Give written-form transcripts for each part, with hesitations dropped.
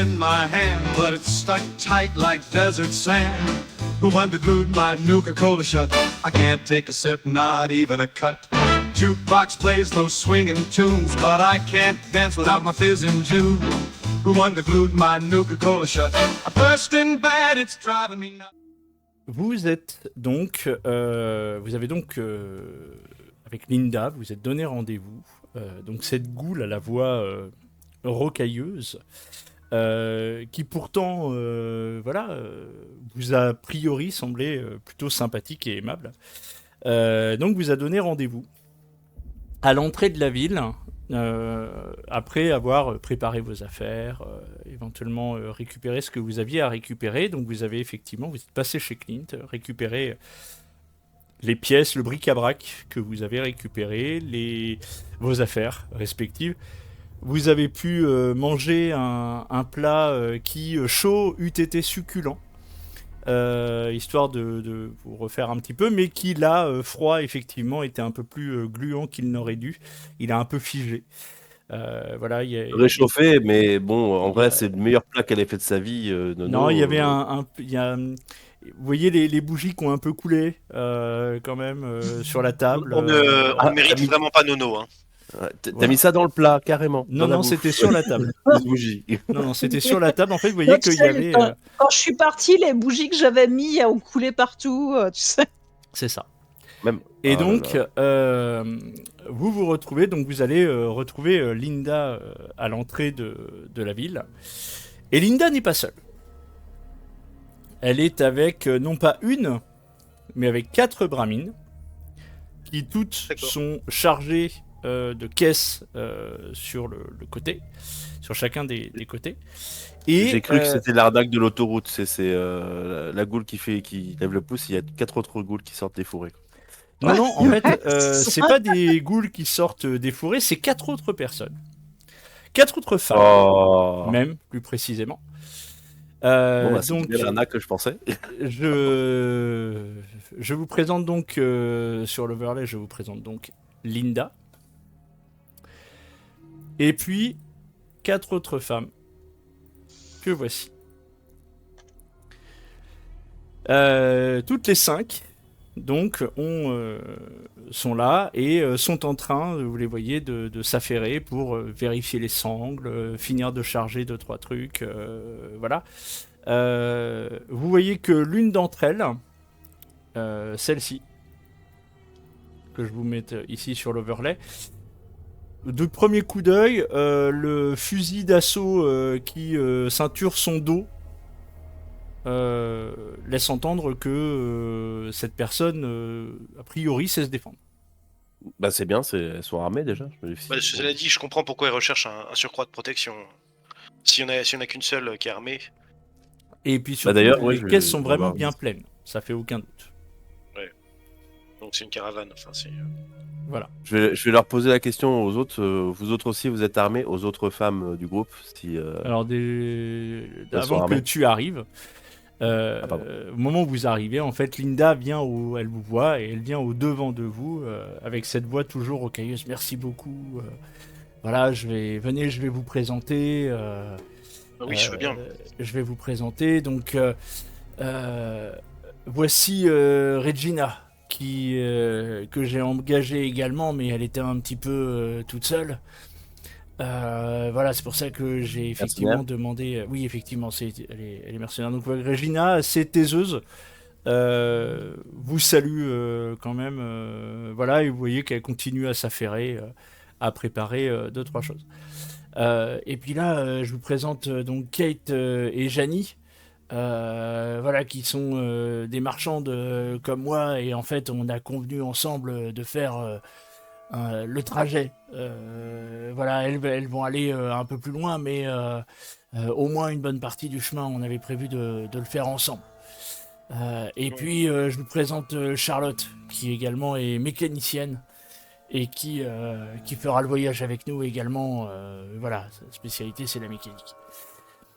in my hand, but it's stuck tight like desert sand. Who unglued my Nuka-Cola shut? I can't take a sip, not even a cut. Jukebox plays those swinging tunes, but I can't dance without my fizzing June. Who unglued my Nuka-Cola shut? I'm bursting bad, it's driving me nuts. Vous êtes donc, vous avez donc, avec Linda, vous êtes donné rendez-vous. Donc cette goule à la voix rocailleuse, qui pourtant, vous a a priori semblé plutôt sympathique et aimable. Donc vous a donné rendez-vous à l'entrée de la ville, après avoir préparé vos affaires, éventuellement récupéré ce que vous aviez à récupérer. Donc vous êtes passé chez Clint, récupéré les pièces, le bric-à-brac que vous avez récupéré, vos affaires respectives. Vous avez pu manger un plat qui, chaud, eût été succulent. Histoire de vous refaire un petit peu, mais qui là, froid, effectivement, était un peu plus gluant qu'il n'aurait dû. Il a un peu figé. Voilà, Réchauffé, mais bon, en vrai, c'est le meilleur plat qu'elle ait fait de sa vie. Non, il y avait vous voyez les bougies qui ont un peu coulé, quand même, sur la table. On ne mérite vraiment pas Nono. Hein. Ouais, t'as Voilà. mis ça dans le plat, carrément. Non, non, c'était sur la table. Les bougies. Non, c'était sur la table. En fait, vous voyez Non, tu qu'il y sais, avait... quand je suis partie, les bougies que j'avais mis ont coulé partout, tu sais. C'est ça. Même... Et Oh là donc, là. vous vous retrouvez, donc vous allez retrouver Linda à l'entrée de la ville. Et Linda n'est pas seule. Elle est avec, non pas une, mais avec 4 bramines, qui toutes D'accord. sont chargées de caisses sur le côté, sur chacun des côtés. Et, J'ai cru que c'était l'arnaque de l'autoroute. C'est la goule qui lève le pouce. Il y a 4 autres goules qui sortent des fourrés. Non, non, en fait, C'est c'est ça. pas des goules qui sortent des fourrés, c'est 4 autres personnes. 4 autres femmes, Oh. même, plus précisément. Bon, bah, c'est donc, bien l'arnaque que je pensais. je vous présente donc, sur l'overlay, je vous présente donc Linda. Et puis, 4 autres femmes que voici. Toutes les 5 donc sont là et sont en train, vous les voyez, de s'affairer pour vérifier les sangles, finir de charger 2-3 trucs, voilà. Vous voyez que l'une d'entre elles, celle-ci, que je vous mette ici sur l'overlay, de premier coup d'œil, le fusil d'assaut qui ceinture son dos laisse entendre que cette personne, a priori, sait se défendre. Bah, c'est bien, elles sont armées déjà. Cela dit, je comprends pourquoi ils recherchent un surcroît de protection. S'il y en a qu'une seule qui est armée. Et puis surtout, d'ailleurs, les ouais, caisses sont vraiment voir. bien pleines. Ça fait aucun doute. Donc c'est une caravane. Enfin, c'est. Voilà. Je vais leur poser la question aux autres. Vous autres aussi, vous êtes armés, aux autres femmes du groupe. Alors, avant que tu arrives, au moment où vous arrivez, en fait, Linda elle vous voit et elle vient au devant de vous avec cette voix toujours rocailleuse. Merci beaucoup. Voilà, je vais vous présenter. Oui, je veux bien. Je vais vous présenter. Donc, voici Regina, que j'ai engagée également, mais elle était un petit peu toute seule. Voilà, c'est pour ça que j'ai effectivement demandé. Oui, effectivement, elle est mercenaire. Donc, Regina, assez taiseuse, vous salue quand même. Voilà, et vous voyez qu'elle continue à s'affairer, à préparer 2-3 choses. Et puis là, je vous présente donc Kate et Janie, voilà, qui sont des marchandes comme moi, et en fait, on a convenu ensemble de faire le trajet. Voilà, elles vont aller un peu plus loin, mais au moins une bonne partie du chemin, on avait prévu de le faire ensemble. Et puis, je vous présente Charlotte, qui également est mécanicienne et qui fera le voyage avec nous également. Voilà, sa spécialité, c'est la mécanique.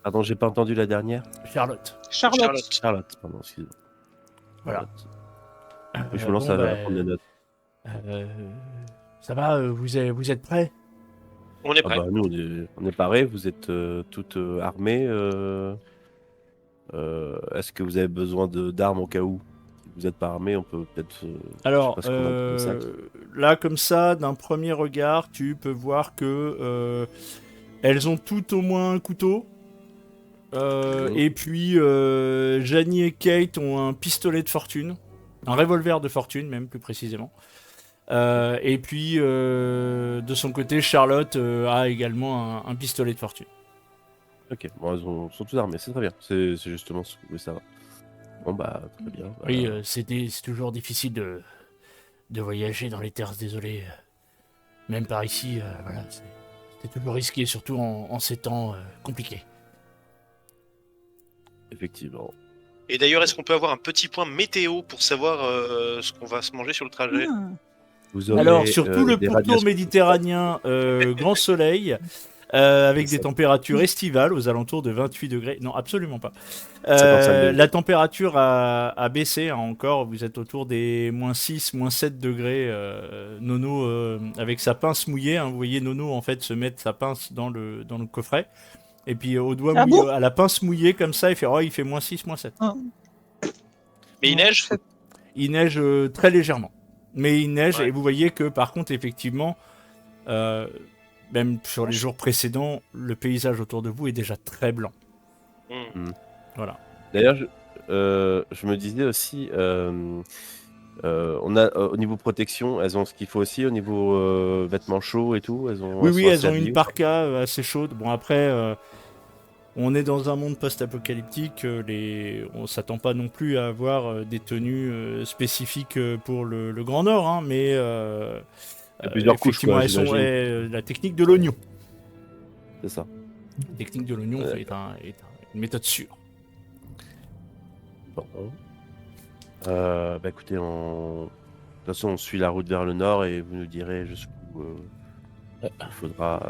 Pardon, j'ai pas entendu la dernière. Charlotte, Pardon, excusez-moi. voilà. Je me lance à prendre des notes. Ça va, vous êtes prêts ? On est Ah prêt. bah, nous, on est parés, vous êtes toutes armées. Est-ce que vous avez besoin d'armes au cas où? Si vous n'êtes pas armés, on peut peut-être. Je sais Alors, pas ce qu'on a dans le sac. là, comme ça, d'un premier regard, tu peux voir que elles ont toutes au moins un couteau. Et puis, Janie et Kate ont un pistolet de fortune. Un revolver de fortune, même plus précisément. Et puis, de son côté, Charlotte a également un pistolet de fortune. Ok, bon, elles sont toutes armées, c'est très bien. C'est justement ce que je voulais savoir. Bon, bah, très bien. Bah, Oui, c'est toujours difficile de voyager dans les terres désolées. Même par ici, voilà, c'est toujours risqué, surtout en ces temps compliqués. effectivement. Et d'ailleurs, est-ce qu'on peut avoir un petit point météo pour savoir ce qu'on va se manger sur le trajet? Vous aurez, Alors, sur tout le des pourtour radiations. méditerranéen, grand soleil, avec des Ça- températures estivales aux alentours de 28 degrés. Non, absolument pas. 55 degrés. La température a baissé hein, encore. Vous êtes autour des -6, -7 degrés. Nono, avec sa pince mouillée, hein, vous voyez Nono en fait se mettre sa pince dans le coffret. Et puis au doigt Ah mouillé, bon à la pince mouillée comme ça, il fait -6, -7. Mais il neige? Il neige très légèrement. Mais il neige Ouais. et vous voyez que par contre, effectivement, même sur les jours précédents, le paysage autour de vous est déjà très blanc. Hmm. Voilà. D'ailleurs, je me disais aussi, on a au niveau protection, elles ont ce qu'il faut aussi au niveau vêtements chauds et tout. Elles ont. Oui, sont oui, assez elles ont une habillées. parka assez chaude. Bon, après, on est dans un monde post-apocalyptique. On s'attend pas non plus à avoir des tenues spécifiques pour le Grand Nord, hein, mais Il y a plusieurs couches, effectivement, quoi, elles sont j'imagine. la technique de l'oignon. C'est ça. La technique de l'oignon Ouais. est une méthode sûre. Bon. Bah écoutez, de toute façon, on suit la route vers le nord et vous nous direz jusqu'où il faudra.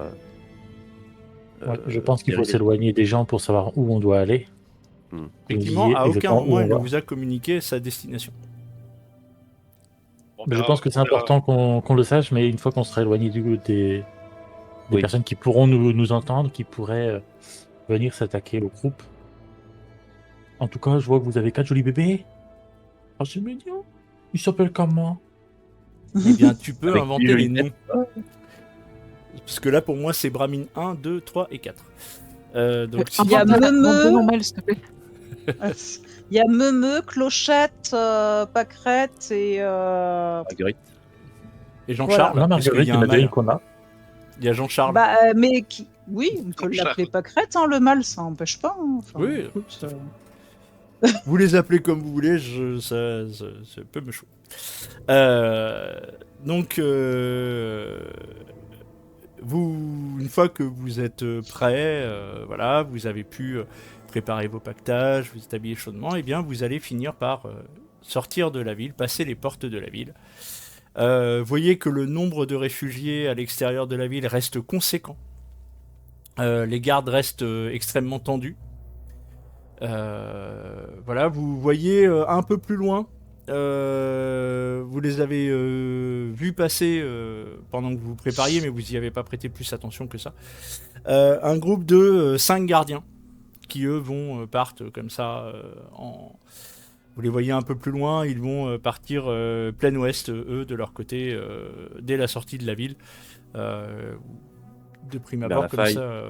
Ouais, je pense qu'il faut dériver. s'éloigner des gens pour savoir où on doit aller. Effectivement, à aucun exactement où moment on il ne va. vous a communiqué sa destination. On Mais je verra, pense que c'est on verra. important qu'on le sache, mais une fois qu'on sera éloigné des Oui. personnes qui pourront nous entendre, qui pourraient venir s'attaquer au groupe. En tout cas, je vois que vous avez 4 jolis bébés. Oh, c'est mignon. Ils s'appellent comment? Eh bien, tu peux Avec inventer qui les je noms. Parce que là, pour moi, c'est Bramine 1, 2, 3 et 4. Donc, si Il y a Invente un nom Meumeu. normal, s'il te plaît. Il y a Meumeu, Clochette, Pâquerette et. Marguerite. Et Jean-Charles, Non, parce qu'il Marguerite, y il a y en un a déjà une mâle. qu'on a. Il y a Jean-Charles. Bah, mais qui. Oui, on peut Jean-Charles. l'appeler Pâquerette, hein, le mâle, ça n'empêche pas. hein. Enfin, Oui, écoute, Vous les appelez comme vous voulez, ça peut me chaud. Donc, une fois que vous êtes prêts, voilà, vous avez pu préparer vos pactages, vous établir chaudement, et bien vous allez finir par sortir de la ville, passer les portes de la ville. Voyez que le nombre de réfugiés à l'extérieur de la ville reste conséquent. Les gardes restent extrêmement tendus. Voilà, vous voyez un peu plus loin, vous les avez vus passer pendant que vous vous prépariez, mais vous n'y avez pas prêté plus attention que ça. Un groupe de 5 gardiens qui eux partent comme ça Vous les voyez un peu plus loin, ils vont partir plein ouest, eux, de leur côté, dès la sortie de la ville. De prime Vers abord, la comme faille. ça,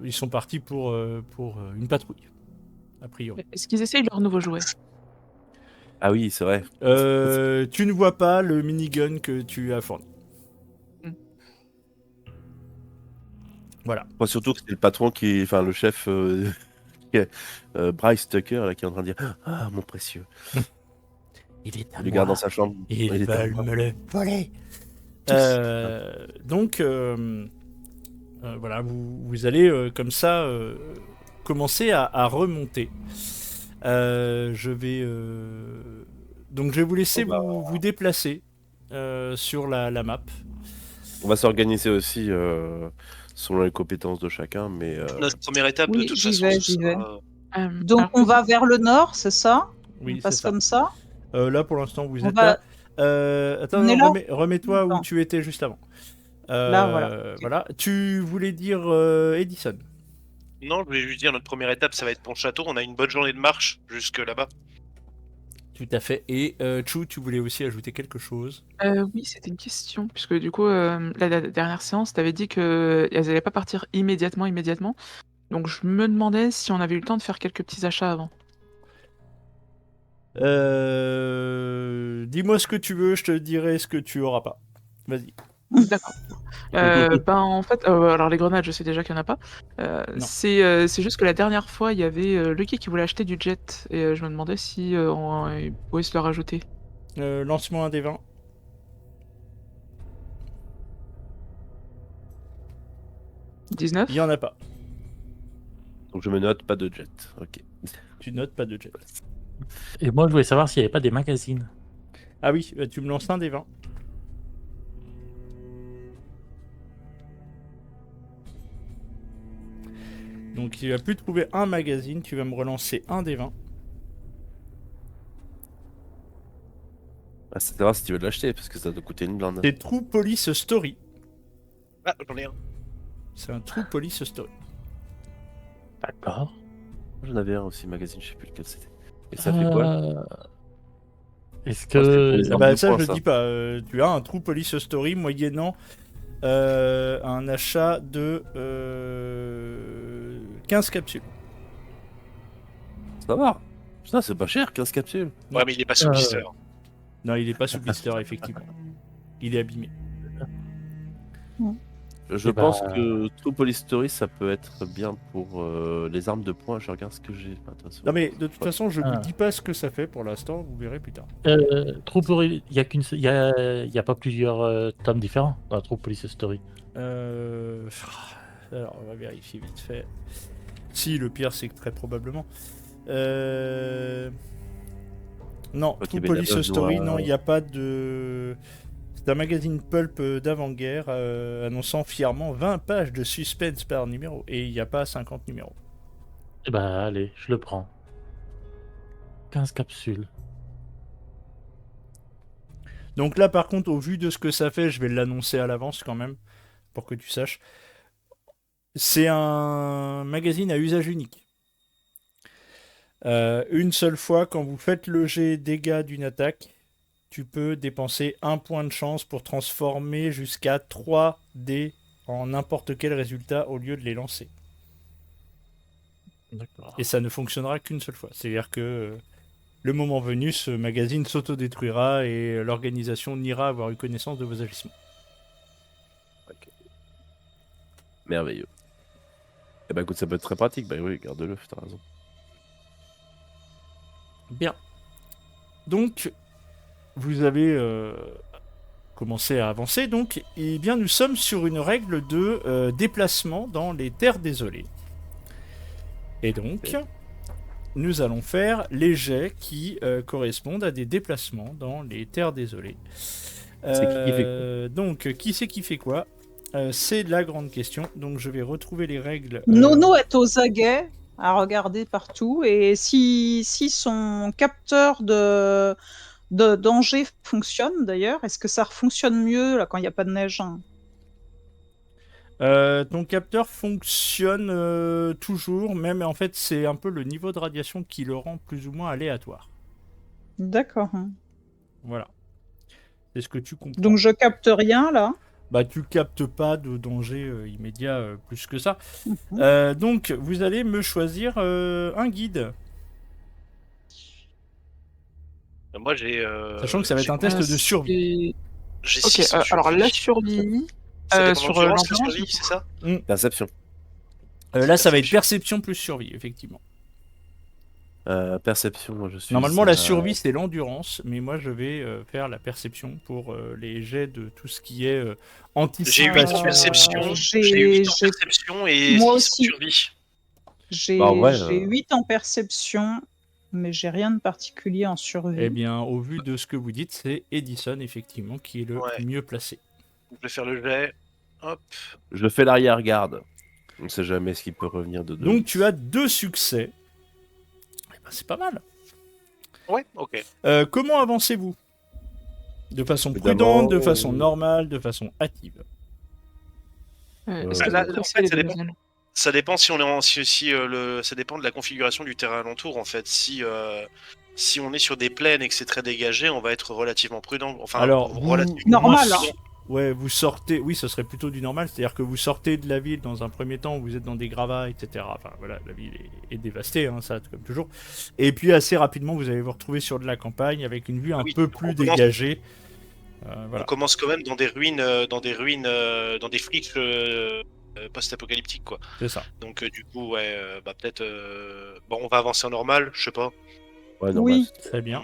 ils sont partis pour une patrouille, a priori. Est-ce qu'ils essayent leur nouveau jouet? Ah oui, c'est vrai. Tu ne vois pas le minigun que tu as fourni. Voilà. Moi, surtout que c'est le patron enfin le chef, Bryce Tucker, là, qui est en train de dire ah mon précieux. Il est à Il le garde dans sa chambre. Ils Il est à veulent moi. me le voler. Donc, voilà, vous allez comme ça commencer à remonter. Je vais vous laisser vous déplacer sur la map. On va s'organiser aussi selon les compétences de chacun, mais Notre première étape, de Oui, toute j'y façon, vais, ce j'y vais. sera- Donc Alors, on va vers le nord, c'est ça? Oui, On passe c'est ça. comme ça? Là, pour l'instant, vous On êtes va- là. Attends, On est non, là remets-toi où Attends. tu étais juste avant. Là, voilà. Voilà. Tu voulais dire Edison. Non, je voulais juste dire, notre première étape, ça va être pour le château. On a une bonne journée de marche jusque là-bas. Tout à fait. Et Chou, tu voulais aussi ajouter quelque chose? Oui, c'était une question, puisque du coup, la dernière séance, tu avais dit qu'elles allaient pas partir immédiatement. Donc je me demandais si on avait eu le temps de faire quelques petits achats avant. Dis-moi ce que tu veux, je te dirai ce que tu auras pas. Vas-y. D'accord. En fait, alors les grenades, je sais déjà qu'il y en a pas. Non. C'est juste que la dernière fois, il y avait Lucky qui voulait acheter du jet, et je me demandais si il pouvait se le rajouter. Lance-moi un des 20. 19. Il y en a pas. Donc je me note pas de jet. Ok. Tu notes pas de jet. Et moi, je voulais savoir s'il n'y avait pas des magazines. Ah oui, tu me lances un des 20. Donc il va plus trouver un magazine, tu vas me relancer un des 20. Ah, c'est savoir si tu veux l'acheter parce que ça doit coûter une blinde. C'est True Police Story. Ah, j'en ai un. C'est un True Police Story. D'accord. J'en avais un aussi, magazine, je sais plus lequel c'était. Et ça fait quoi? Est-ce Oh, c'était pour que. les armes. Bah de ça poing, je ça. dis pas. Tu as un True Police Story moyennant un achat de 15 capsules. Ça va. Putain, c'est pas cher, 15 capsules. Ouais, mais il est pas sous blister. Non, il est pas sous blister effectivement. Il est abîmé. Je Eh pense bah- que True Police Story, ça peut être bien pour les armes de poing. Je regarde ce que j'ai. Attention. Non mais de toute façon je vous Ah. dis pas ce que ça fait pour l'instant, vous verrez plus tard. Il y a il y a pas plusieurs tomes différents dans la True Police Story. Alors on va vérifier vite fait. Si le pire c'est que très probablement. Non, Ok, True mais Police la dose Story, noire. non, il n'y a pas de. C'est un magazine pulp d'avant-guerre annonçant fièrement 20 pages de suspense par numéro. Et il n'y a pas 50 numéros. Eh bah, allez, je le prends. 15 capsules. Donc là, par contre, au vu de ce que ça fait, je vais l'annoncer à l'avance quand même, pour que tu saches. C'est un magazine à usage unique. Une seule fois, quand vous faites le jet dégâts d'une attaque, tu peux dépenser un point de chance pour transformer jusqu'à 3 dés en n'importe quel résultat au lieu de les lancer. D'accord. Et ça ne fonctionnera qu'une seule fois. C'est-à-dire que le moment venu, ce magazine s'autodétruira et l'organisation n'ira avoir eu connaissance de vos agissements. Merveilleux. Eh ben écoute, ça peut être très pratique. Bah oui, garde-le, t'as raison. Bien. Donc, vous avez commencé à avancer. Donc, eh bien, nous sommes sur une règle de déplacement dans les terres désolées. Et donc, nous allons faire les jets qui correspondent à des déplacements dans les terres désolées. C'est qui fait quoi Donc, qui c'est qui fait quoi C'est la grande question. Donc, je vais retrouver les règles. Nono est aux aguets à regarder partout. Et si son capteur de danger fonctionne d'ailleurs, est-ce que ça fonctionne mieux là, quand il n'y a pas de neige, hein? Ton capteur fonctionne toujours, même en fait c'est un peu le niveau de radiation qui le rend plus ou moins aléatoire. D'accord. Voilà. C'est ce que tu comprends. Donc je capte rien là. Bah tu captes pas de danger immédiat plus que ça. Mhm. Donc vous allez me choisir un guide. Moi, j'ai. Sachant que ça va être un test de survie. J'ai Ok, 6 en alors la survie. survie. Ça dépend sur de l'endurance, la l'endurance, survie, c'est ça? Perception. Là ça va être perception plus survie, effectivement. Perception, moi je suis. Normalement la survie c'est l'endurance, mais moi je vais faire la perception pour les jets de tout ce qui est J'ai anticipation. 8 en perception, J'ai- j'ai 8 en j'ai- perception et Moi 6 en aussi. survie. J'ai Bah, ouais, 8 en perception, mais j'ai rien de particulier en survie. Eh bien, au vu de ce que vous dites, c'est Edison, effectivement, qui est le Ouais. mieux placé. Je vais faire le jet. Hop. Je fais l'arrière-garde. On sait jamais ce qui peut revenir de deux. Donc, tu as 2 succès. Eh ben, c'est pas mal. Ouais, ok. Comment avancez-vous? De façon Évidemment, prudente, de façon normale, de façon hâtive. Est-ce que là, vous en pressez fait, les ça dépend. demoiselles? Ça dépend si on est ça dépend de la configuration du terrain alentour en fait. Si on est sur des plaines et que c'est très dégagé, on va être relativement prudent. Enfin, Alors, relativement moins Normal, hein. prudent. ouais, vous sortez, oui, ça serait plutôt du normal, c'est-à-dire que vous sortez de la ville dans un premier temps, vous êtes dans des gravats, etc. Enfin voilà, la ville est dévastée, hein, ça, comme toujours. Et puis assez rapidement, vous allez vous retrouver sur de la campagne avec une vue un Oui, peu on plus commence- dégagée. On Voilà, commence quand même dans des ruines, dans des friches post-apocalyptiques quoi. c'est ça. Donc du coup, ouais, bah peut-être. Bon, on va avancer en normal, je sais pas. Ouais, normal. Oui, Très bien.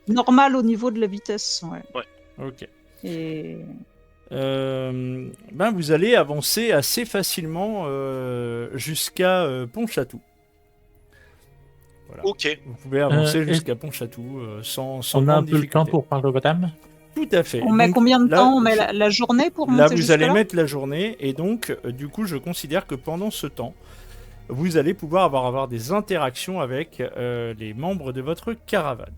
normal au niveau de la vitesse. Ouais. Ok. Et Ben vous allez avancer assez facilement jusqu'à Pontchatou. Voilà. Ok. Vous pouvez avancer et- jusqu'à Pontchatou sans On a un grande peu le temps difficulté. pour parler au madame. Tout à fait. on met Donc, combien de là, temps? On met la journée pour Là, monter vous allez jusque-là? mettre la journée, et donc, du coup, je considère que pendant ce temps, vous allez pouvoir avoir des interactions avec les membres de votre caravane.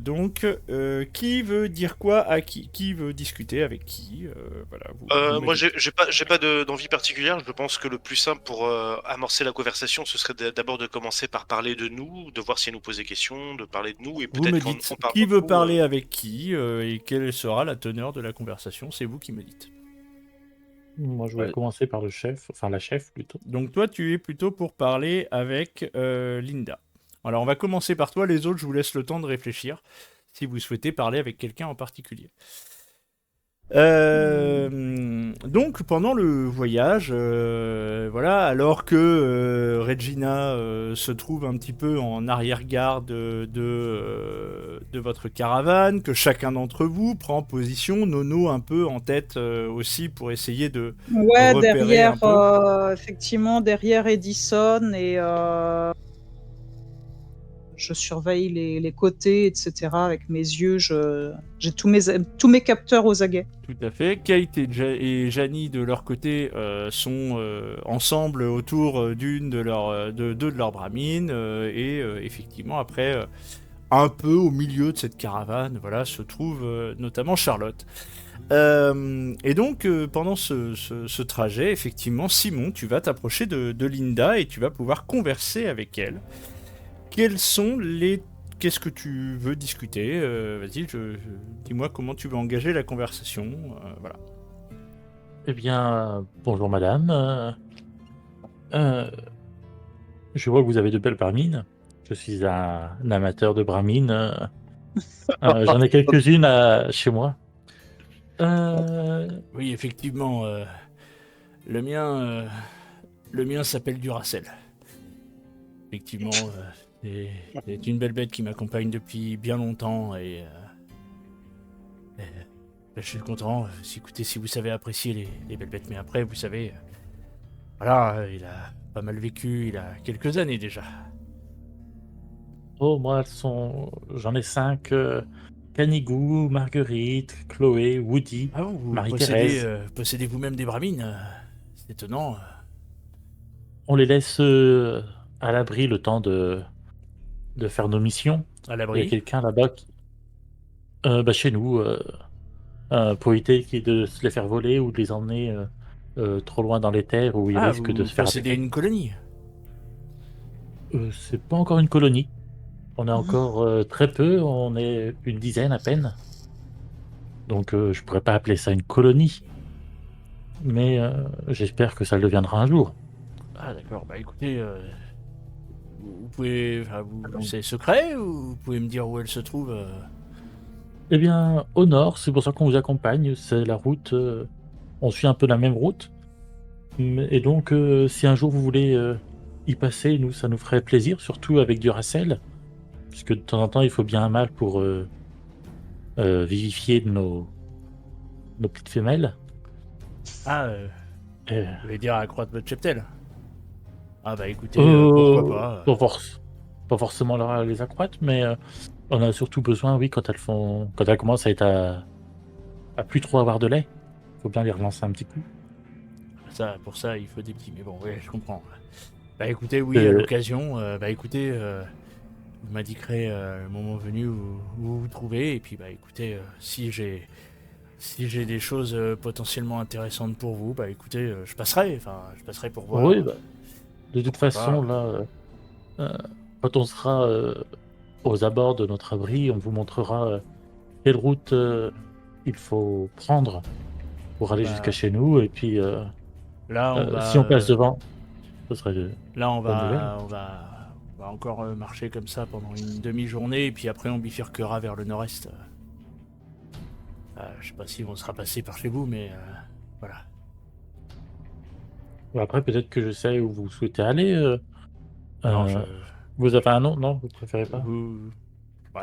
Donc, qui veut dire quoi à qui? Qui veut discuter avec qui? Voilà, vous Moi, me dites. j'ai pas d'envie particulière. Je pense que le plus simple pour amorcer la conversation, ce serait d'abord de commencer par parler de nous, de voir si elle nous pose des questions, de parler de nous, et Vous peut-être me qu'en dites en parlant qui de veut nous, parler avec qui et quelle sera la teneur de la conversation. C'est vous qui me dites. Moi, je vais Ouais. commencer par le chef, enfin la chef plutôt. Donc toi, tu es plutôt pour parler avec Linda. Alors on va commencer par toi, les autres, je vous laisse le temps de réfléchir si vous souhaitez parler avec quelqu'un en particulier. Donc pendant le voyage, voilà, alors que Regina se trouve un petit peu en arrière-garde de votre caravane, que chacun d'entre vous prend position, Nono un peu en tête aussi pour essayer de Ouais, repérer un derrière, peu. effectivement, derrière Edison, et je surveille les côtés, etc. Avec mes yeux. J'ai tous mes capteurs aux aguets. Tout à fait. Kate et Janie, de leur côté, sont ensemble autour d'une de deux de leurs bramines. Et effectivement, après, un peu au milieu de cette caravane, voilà, se trouve notamment Charlotte. Et donc, pendant ce trajet, effectivement, Simon, tu vas t'approcher de Linda et tu vas pouvoir converser avec elle. Quels sont les... Qu'est-ce que tu veux discuter? Vas-y, dis-moi comment tu veux engager la conversation. Voilà. Eh bien, bonjour madame. Je vois que vous avez de belles bramines. Je suis un amateur de bramines. J'en ai quelques-unes chez moi. Oui, effectivement, le mien, le mien s'appelle Duracell. Effectivement, c'est une belle bête qui m'accompagne depuis bien longtemps et je suis content. Écoutez, si vous savez apprécier les belles bêtes, mais après, vous savez, voilà, il a pas mal vécu, il a quelques années déjà. Oh, moi, j'en ai 5. Canigou, Marguerite, Chloé, Woody, Ah bon, vous Marie-Thérèse. possédez vous-même des bramines? C'est étonnant. On les laisse à l'abri le temps de faire nos missions. À Il y a l'abri? quelqu'un là-bas chez nous, pour éviter de se les faire voler ou de les emmener trop loin dans les terres où ils Ah, risquent de vous se faire possédez attaquer. une colonie? C'est pas encore une colonie. On est encore très peu, on est une dizaine à peine. Donc je pourrais pas appeler ça une colonie. Mais j'espère que ça le deviendra un jour. Ah d'accord, bah écoutez, vous pouvez... Enfin, c'est secret ou vous pouvez me dire où elle se trouve? Eh bien, au nord, c'est pour ça qu'on vous accompagne. C'est la route. On suit un peu la même route. Et donc, si un jour vous voulez y passer, nous, ça nous ferait plaisir, surtout avec Duracell. Puisque de temps en temps, il faut bien un mâle pour vivifier nos petites femelles. Ah, Euh, vous voulez dire accroître votre cheptel? Ah bah écoutez, pourquoi pas. pas forcément les accroître, mais on a surtout besoin, oui, quand elles commencent à être à plus trop avoir de lait. Faut bien les relancer un petit coup. Ça, pour ça, il faut des petits. Mais bon, ouais, je comprends. Bah écoutez, oui, à Euh, l'occasion, bah écoutez, vous m'indiquerez le moment venu où vous vous trouvez. Et puis bah écoutez, si si j'ai des choses potentiellement intéressantes pour vous, bah écoutez, je passerai pour voir. Oui, bah, de toute Pourquoi façon, pas. là, quand on sera aux abords de notre abri, on vous montrera quelle route il faut prendre pour aller Bah, jusqu'à chez nous. Et puis, là, on si va, on passe devant, ce serait là, bonne nouvelle. on va encore marcher comme ça pendant une demi-journée, et puis après on bifurquera vers le nord-est. Je sais pas si on sera passé par chez vous, mais voilà. Après, peut-être que je sais où vous souhaitez aller. Non, Vous avez un nom? Non, vous préférez pas?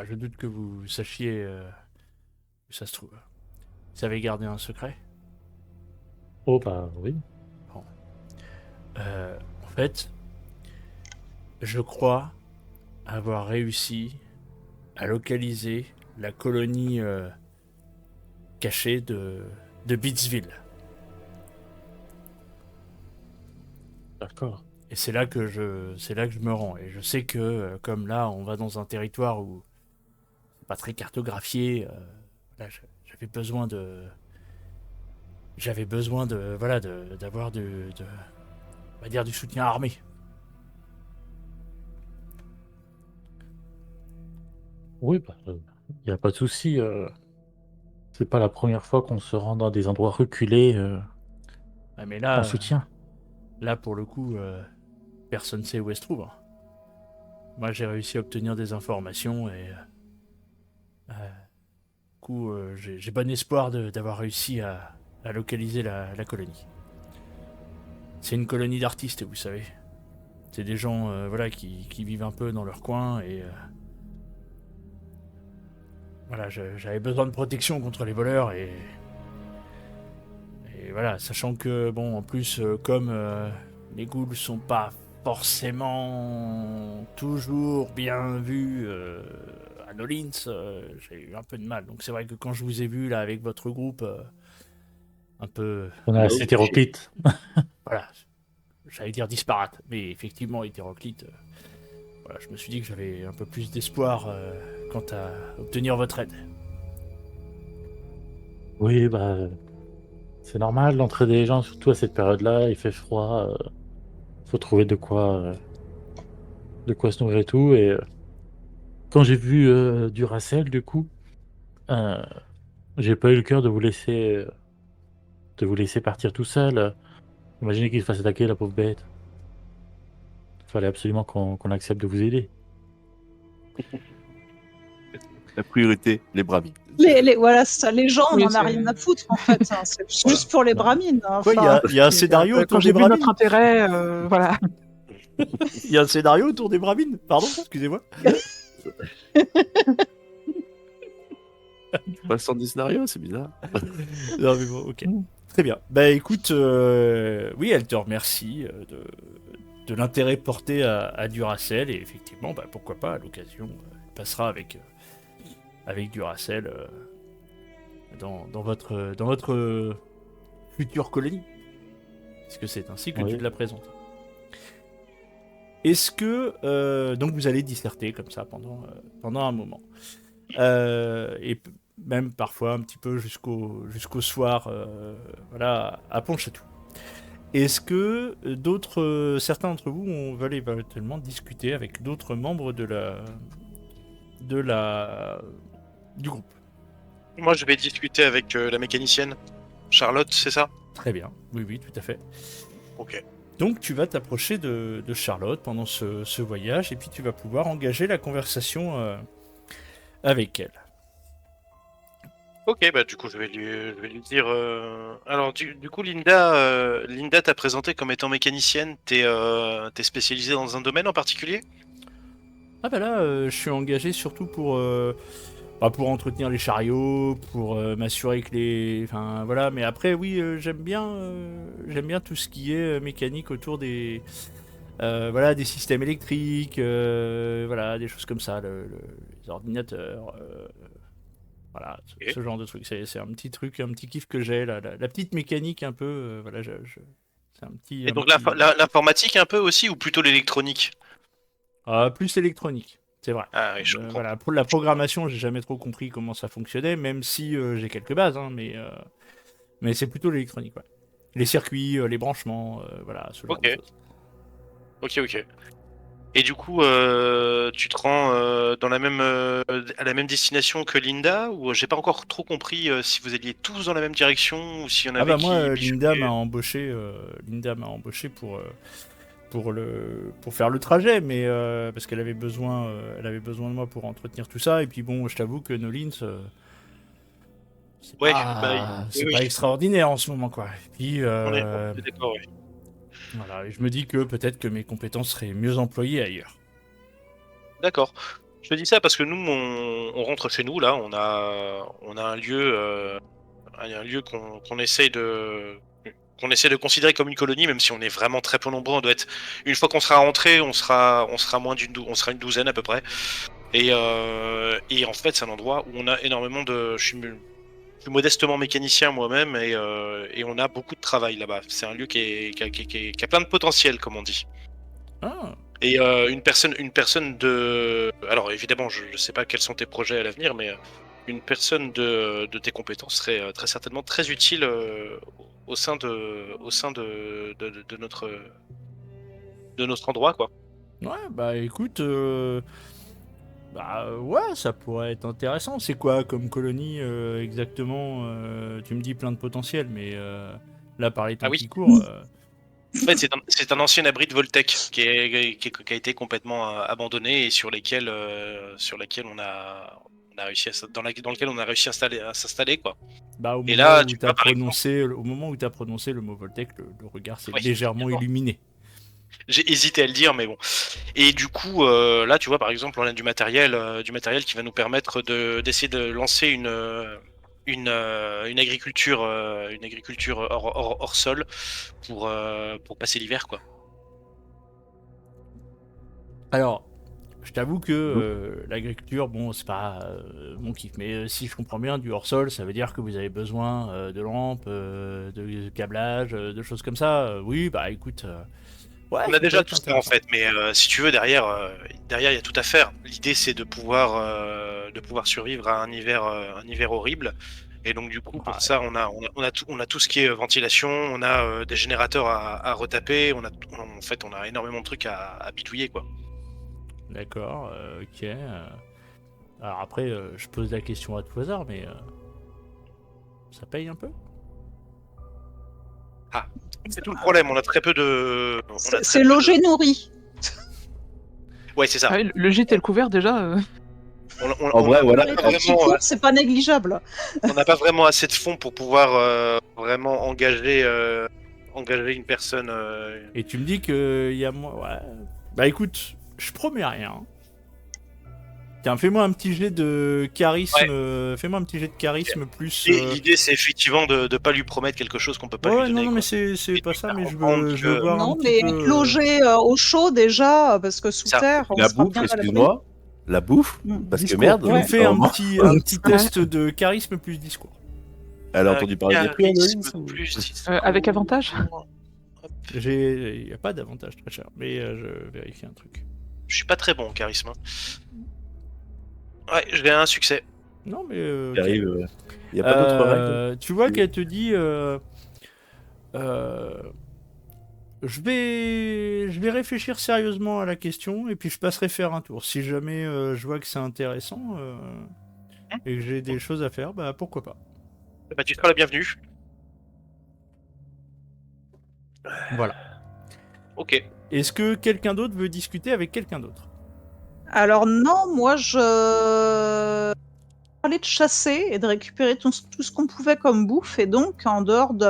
je doute que vous sachiez où ça se trouve. Vous savez garder un secret? Oh, bah oui. Bon. En fait, je crois avoir réussi à localiser la colonie cachée de Beatsville. D'accord. Et c'est là que je me rends. Et je sais que comme là, on va dans un territoire où c'est pas très cartographié. Là, j'avais besoin de voilà d'avoir on va dire du soutien armé. Oui, bah, il n'y a pas de souci. C'est pas la première fois qu'on se rend dans des endroits reculés Ouais, mais en soutien. là pour le coup, personne sait où elle se trouve, hein. Moi, j'ai réussi à obtenir des informations et du coup, j'ai bon espoir d'avoir réussi à localiser la colonie. C'est une colonie d'artistes, vous savez. C'est des gens voilà, qui vivent un peu dans leur coin et voilà, j'avais besoin de protection contre les voleurs et voilà, sachant que bon, en plus, comme les ghouls sont pas forcément toujours bien vus à Nolins, j'ai eu un peu de mal. Donc c'est vrai que quand je vous ai vu là avec votre groupe, un peu, On a assez hétéroclite. voilà, j'allais dire disparate, mais effectivement hétéroclite. Voilà, je me suis dit que j'avais un peu plus d'espoir quant à obtenir votre aide. Oui, bah, c'est normal d'entrer des gens, surtout à cette période-là. Il fait froid. Faut trouver de quoi se nourrir et tout. Et quand j'ai vu Duracell, du coup, euh, j'ai pas eu le cœur de vous laisser partir tout seul. Imaginez qu'il se fasse attaquer, la pauvre bête. Fallait absolument qu'on accepte de vous aider. La priorité, les bramines. Voilà, c'est ça, les gens, on Oui, en a c'est- rien à foutre en fait, hein. C'est juste pour les bramines, hein. Quoi, Enfin, il y a un scénario Quand autour j'ai des vu bramines? notre intérêt, voilà. Il y a un scénario autour des bramines? Pardon, excusez-moi. Pas le sens du scénario, c'est bizarre. Non mais bon, ok. Très bien. Bah écoute, oui, elle te remercie de l'intérêt porté à Duracell et effectivement, bah pourquoi pas, à l'occasion, elle passera avec Duracell dans votre future colonie. Puisque c'est ainsi que Oui. tu te la présentes. Est-ce que donc vous allez disserter comme ça pendant un moment même parfois un petit peu jusqu'au soir voilà à Pontchâteau. Est-ce que certains d'entre vous veulent éventuellement discuter avec d'autres membres du groupe? Moi, je vais discuter avec la mécanicienne. Charlotte, c'est ça? Très bien, oui, tout à fait. Ok. Donc tu vas t'approcher de Charlotte pendant ce voyage et puis tu vas pouvoir engager la conversation avec elle. Ok, bah du coup, je vais lui dire. Alors, du coup, Linda t'a présenté comme étant mécanicienne. T'es spécialisée dans un domaine en particulier? Ah bah là, je suis engagé surtout pour entretenir les chariots, pour m'assurer que enfin voilà. Mais après, oui, j'aime bien tout ce qui est mécanique autour des voilà, des systèmes électriques, voilà, des choses comme ça, les ordinateurs, voilà, Ok. ce genre de truc. C'est un petit truc, un petit kiff que j'ai, la petite mécanique un peu, voilà, c'est un Et un donc petit- l'informatique un peu aussi, ou plutôt l'électronique? Plus électronique. C'est vrai. Ah oui, je comprends. Voilà, pour la programmation, j'ai jamais trop compris comment ça fonctionnait, même si j'ai quelques bases, hein, mais c'est plutôt l'électronique, ouais. Les circuits, les branchements, voilà, ce genre de Ok. choses. Ok. Et du coup, tu te rends dans à la même destination que Linda, ou j'ai pas encore trop compris si vous alliez tous dans la même direction ou s'il y en Ah avait bah moi, qui Linda bifurquaient. m'a embauché pour faire le trajet, mais parce qu'elle elle avait besoin de moi pour entretenir tout ça. Et puis bon, je t'avoue que Nolins, Ouais, bah c'est oui, pas extraordinaire en ce moment, quoi. Et puis on est d'accord. Ouais. voilà, et je me dis que peut-être que mes compétences seraient mieux employées ailleurs. D'accord. Je te dis ça parce que nous, on rentre chez nous là, on a un lieu qu'on essaie de considérer comme une colonie, même si on est vraiment très peu nombreux. On doit être une fois qu'on sera rentré, on sera on sera une douzaine à peu près. Et en fait, c'est un endroit où on a énormément de. Je suis modestement mécanicien moi-même et on a beaucoup de travail là-bas. C'est un lieu qui a plein de potentiel, comme on dit. Ah, Et une personne de. Alors évidemment, je ne sais pas quels sont tes projets à l'avenir, mais une personne de tes compétences serait très certainement très utile au sein de notre endroit, quoi. ouais, bah écoute, ouais, ça pourrait être intéressant. C'est quoi comme colonie exactement tu me dis plein de potentiel, mais là, par les Ah temps oui. qui courent. En fait, c'est un ancien abri de Voltec qui a été complètement abandonné et sur lesquels on a réussi dans lequel on a réussi à s'installer, quoi. Bah, Et là, tu vois, par exemple, au moment où t'as prononcé le mot Voltec, le regard s'est ouais, légèrement illuminé. j'ai hésité à le dire, mais bon. Et du coup, là, tu vois, par exemple, on a du matériel qui va nous permettre d'essayer de lancer une agriculture hors sol pour passer l'hiver, quoi. Alors, je t'avoue que l'agriculture, bon, c'est pas mon kiff, mais si je comprends bien, du hors-sol, ça veut dire que vous avez besoin de lampes, de câblage, de choses comme ça. Oui, bah écoute, ouais, On ça a peut déjà être tout ça en intéressant. fait, mais si tu veux, derrière, il y a tout à faire. L'idée, c'est de pouvoir survivre à un hiver horrible. Et donc, du coup, pour Ah, ça, on a tout ce qui est ventilation, on a des générateurs à retaper, en fait, on a énormément de trucs à bidouiller, quoi. d'accord, ok. Alors après, je pose la question à tout hasard, mais ça paye un peu? Ah, c'est tout le problème. On a très peu de. On a très C'est peu logé de. nourri. Ouais, c'est ça. Ah oui, le gîte et le couvert, déjà. En vrai, voilà. Les pas petits vraiment, cours, c'est pas négligeable. on n'a pas vraiment assez de fonds pour pouvoir vraiment engager une personne. Et tu me dis que y a moi, ouais. Bah écoute, je promets rien. Tiens, fais-moi un petit jet de charisme. Ouais. Fais-moi un petit jet de charisme plus. Et l'idée, c'est effectivement de ne pas lui promettre quelque chose qu'on peut pas lui Ouais, non, donner, non, mais quoi. c'est Et pas de ça, faire mais comprendre je veux que voir un Non, petit mais peu. être logé au chaud déjà, parce que sous ça. terre, on La sera bouffe, bien à l'abri. excuse-moi. La bouffe, Mm. parce que Discours. merde. Tu Ouais. me fais un vraiment. petit test de charisme plus discours. Elle a entendu parler des prix, Annelise, Charisme ou- plus discours. Avec avantage Hop. Il n'y a pas d'avantage très cher, mais je vérifie un truc. Je suis pas très bon en charisme, hein. Ouais, j'ai un succès. Non, mais. Il Ok. arrive, il n'y a pas d'autre règle. Tu vois qu'elle te dit. Je vais réfléchir sérieusement à la question et puis je passerai faire un tour. Si jamais je vois que c'est intéressant et que j'ai des choses à faire, bah pourquoi pas. Bah, tu seras la bienvenue. Voilà. Ok. Est-ce que quelqu'un d'autre veut discuter avec quelqu'un d'autre? Alors non, moi je parlais de chasser et de récupérer tout ce qu'on pouvait comme bouffe, et donc en dehors de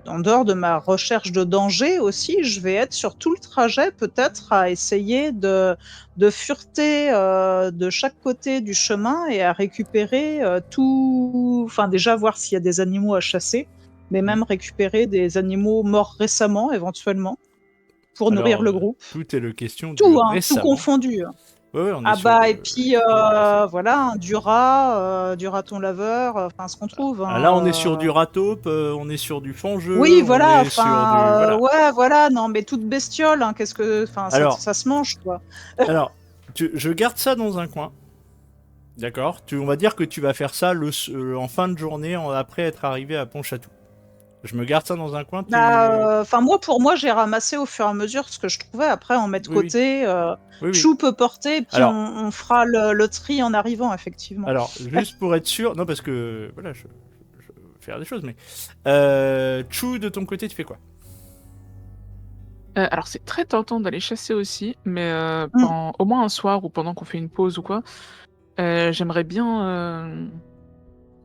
en dehors de ma recherche de danger aussi, je vais être sur tout le trajet peut-être à essayer de fureter de chaque côté du chemin et à récupérer enfin déjà voir s'il y a des animaux à chasser, mais même récupérer des animaux morts récemment éventuellement pour nourrir le groupe. tout est le question du Tout, hein, tout récemment. confondu. Ouais, on est Ah sur bah, de- et puis voilà, un du raton laveur, enfin ce qu'on trouve. Ah, là, on est Hein, sur du ratope, on est sur du fangeux, Oui, on voilà, est sur du... enfin, Voilà. ouais, voilà, non, mais toute bestiole, hein, qu'est-ce que. Enfin, Alors, ça se mange, quoi. alors je garde ça dans un coin. D'accord. On va dire que tu vas faire ça en fin de journée, après être arrivé à Pontchatou. Je me garde ça dans un coin. Bah, enfin, pour moi, j'ai ramassé au fur et à mesure ce que je trouvais. Après, on met de Oui, oui. côté. Oui, oui. Chou peut porter, puis Alors, on fera le tri en arrivant, effectivement. juste pour être sûr, non parce que voilà, je veux faire des choses, mais Chou, de ton côté, tu fais quoi? Alors c'est très tentant d'aller chasser aussi, mais Mm. au moins un soir ou pendant qu'on fait une pause ou quoi, j'aimerais bien,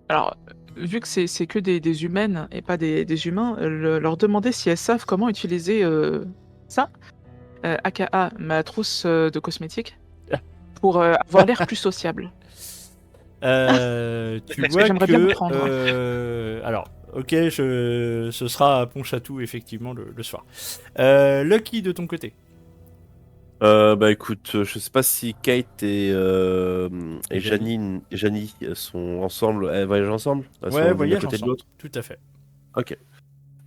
alors, vu que c'est que des humaines et pas des humains, leur demander si elles savent comment utiliser, ça, aka ma trousse, de cosmétiques, pour, avoir l'air plus sociable. Tu Parce que vois j'aimerais bien que m'apprendre. alors, ok, ce sera à Pontchatou effectivement le soir. Lucky, de ton côté. Bah écoute, je sais pas si Kate et Et Janine, Janie sont ensemble, elles voyagent ensemble? Elles Ouais, sont l'une à voyage côté de ensemble. l'autre? Tout à fait. Ok.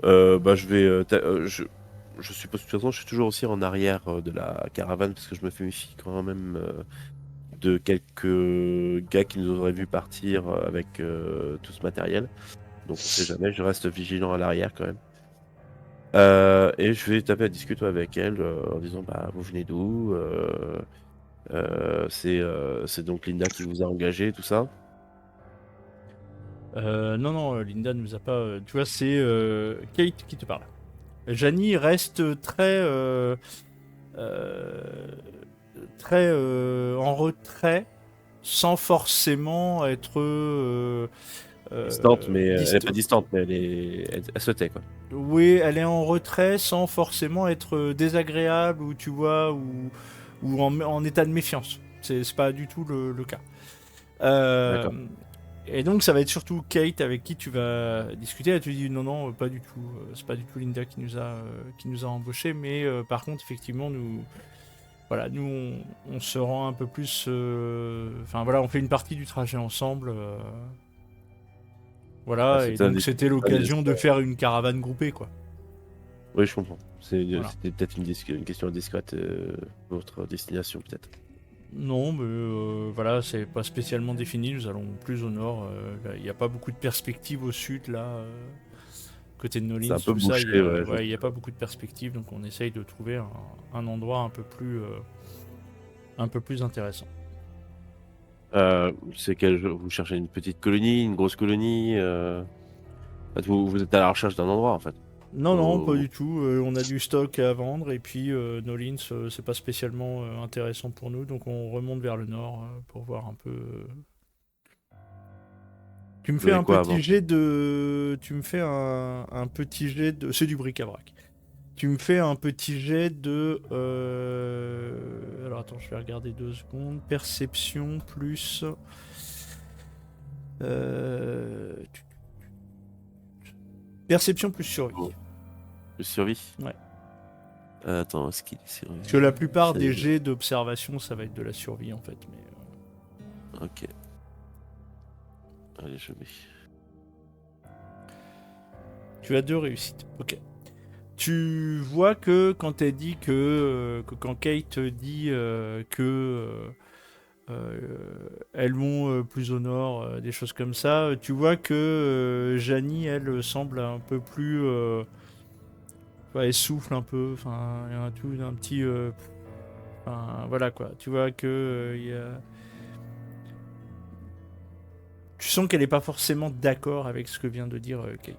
Bah je vais, je suppose de toute façon, je suis toujours aussi en arrière de la caravane parce que je me fais méfier quand même de quelques gars qui nous auraient vu partir avec tout ce matériel. Donc on sait jamais, je reste vigilant à l'arrière quand même. Et je vais taper à discuter avec elle en disant bah vous venez d'où? C'est donc Linda qui vous a engagé, tout ça? Non, non, Linda ne nous a pas. Tu vois, c'est Kate qui te parle. Janie reste euh, très en retrait, sans forcément être Distante, mais elle est dist- pas distante, mais elle se tait quoi. Oui, elle est en retrait sans forcément être désagréable ou tu vois ou en état de méfiance. C'est pas du tout le cas. Euh, D'accord. et donc ça va être surtout Kate avec qui tu vas discuter. Elle te dit non non pas du tout. C'est pas du tout Linda qui nous a embauchés, mais par contre effectivement nous on se rend un peu plus. Enfin voilà, on fait une partie du trajet ensemble. Ah, Voilà, et c'était donc c'était l'occasion de indiscret. faire une caravane groupée quoi. Oui, je comprends. Voilà. C'était peut-être une question indiscrète, votre destination peut-être. Non, mais voilà, c'est pas spécialement défini. Nous allons plus au nord. Il n'y a pas beaucoup de perspectives au sud, là. Côté de C'est Nolins, un peu tout ça, bouché, ouais. ouais, y a pas beaucoup de perspectives. Donc on essaye de trouver un endroit un peu plus intéressant. Vous cherchez une petite colonie, une grosse colonie en fait, vous êtes à la recherche d'un endroit en fait. Non, non, pas Vous- du tout. On a du stock à vendre. Et puis Nolins, c'est pas spécialement intéressant pour nous. Donc on remonte vers le nord pour voir un peu. Tu me vous fais avez un quoi à petit vendre? jet de. Tu me fais un petit jet de. C'est du bric-à-brac. Tu me fais un petit jet de. Alors attends, je vais regarder 2 secondes. Perception plus. euh, Perception plus survie. Oh. Le survie? Ouais. Attends, est-ce qu'il est survie? Parce que la plupart des C'est- jets d'observation, ça va être de la survie en fait. Mais, Ok. Allez, je mets. tu as 2 réussites. Ok. Tu vois que quand elle dit que quand Kate dit elles vont plus au nord, des choses comme ça, tu vois que Janie, elle, semble un peu plus. Ouais, elle souffle un peu, enfin, il y a un petit. Enfin, voilà quoi, tu vois que. Il y a... Tu sens qu'elle n'est pas forcément d'accord avec ce que vient de dire Kate.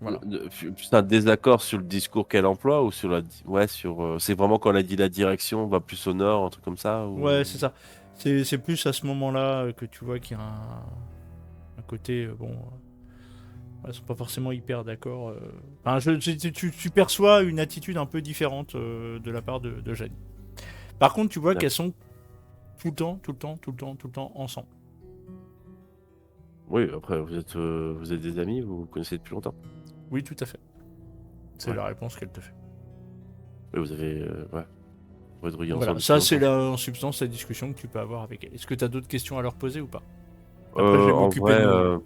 Voilà. C'est un désaccord sur le discours qu'elle emploie ou sur la. Ouais, sur. C'est vraiment quand elle a dit la direction, on va plus au nord, un truc comme ça ou... Ouais, c'est ça. C'est plus à ce moment-là que tu vois qu'il y a un côté. Bon. Elles sont pas forcément hyper d'accord. Enfin, tu perçois une attitude un peu différente de la part de Jeanne. Par contre, tu vois D'accord. qu'elles sont tout le temps ensemble. Oui, après, vous êtes des amis, vous vous connaissez depuis longtemps. Oui, tout à fait. C'est Ouais. la réponse qu'elle te fait. Oui, vous avez. Ouais. redrouiller Voilà, ensemble. ça c'est en substance la discussion que tu peux avoir avec elle. Est-ce que tu as d'autres questions à leur poser ou pas? Après, je vais En m'occuper vrai, de Nono.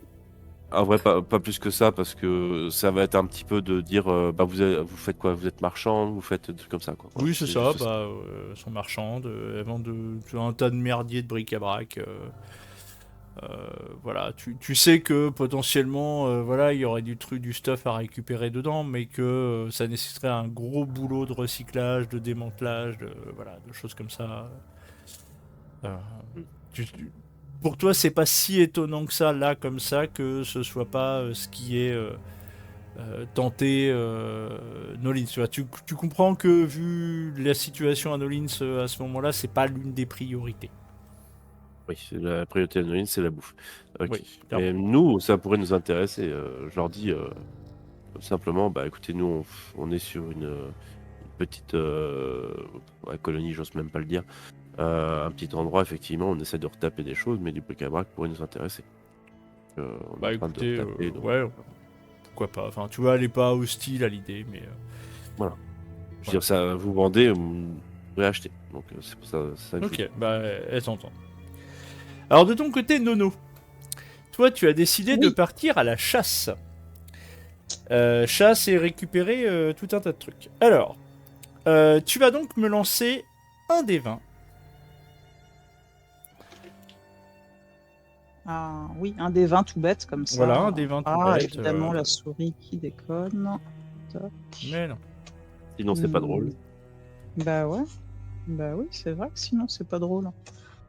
en vrai, pas plus que ça, parce que ça va être un petit peu de dire, bah vous faites quoi? Vous êtes marchand, vous faites des trucs comme ça, quoi. Voilà, Oui, c'est c'est ça, juste bah, sont marchandes, elles vendent un tas de merdier de bric-à-brac. Voilà, tu sais que potentiellement, voilà, il y aurait du stuff à récupérer dedans, mais que ça nécessiterait un gros boulot de recyclage, de démantelage, voilà, de choses comme ça. Euh, pour toi, c'est pas si étonnant que ça, là, comme ça, que ce soit pas ce qui est tenté Nolins. Tu vois, tu comprends que vu la situation à Nolins à ce moment-là, c'est pas l'une des priorités. Oui, la priorité de Noline, c'est la bouffe. Ok. Oui, Et nous, ça pourrait nous intéresser. Je leur dis simplement, bah écoutez, nous, on est sur une petite colonie, j'ose même pas le dire. Un petit endroit, effectivement, on essaie de retaper des choses, mais du bric-à-brac pourrait nous intéresser. On est Bah en train de écoutez, retaper, donc, ouais, pourquoi pas. Enfin, tu vois, elle est pas hostile à l'idée, mais voilà. Je veux dire, ça, vous vendez, vous pourrez acheter. Donc c'est pour ça, c'est ça que je vous ok, bah elle s'entend. Alors de ton côté, Nono, toi, tu as décidé de Oui. partir à la chasse. Chasse et récupérer tout un tas de trucs. Alors, tu vas donc me lancer un des 20. Ah, oui, un des 20 tout bête comme ça. Voilà, un des 20 tout Ah, bête, évidemment, la souris qui déconne. Mais non. Sinon, c'est pas drôle. Bah ouais. Bah oui, c'est vrai que sinon, c'est pas drôle.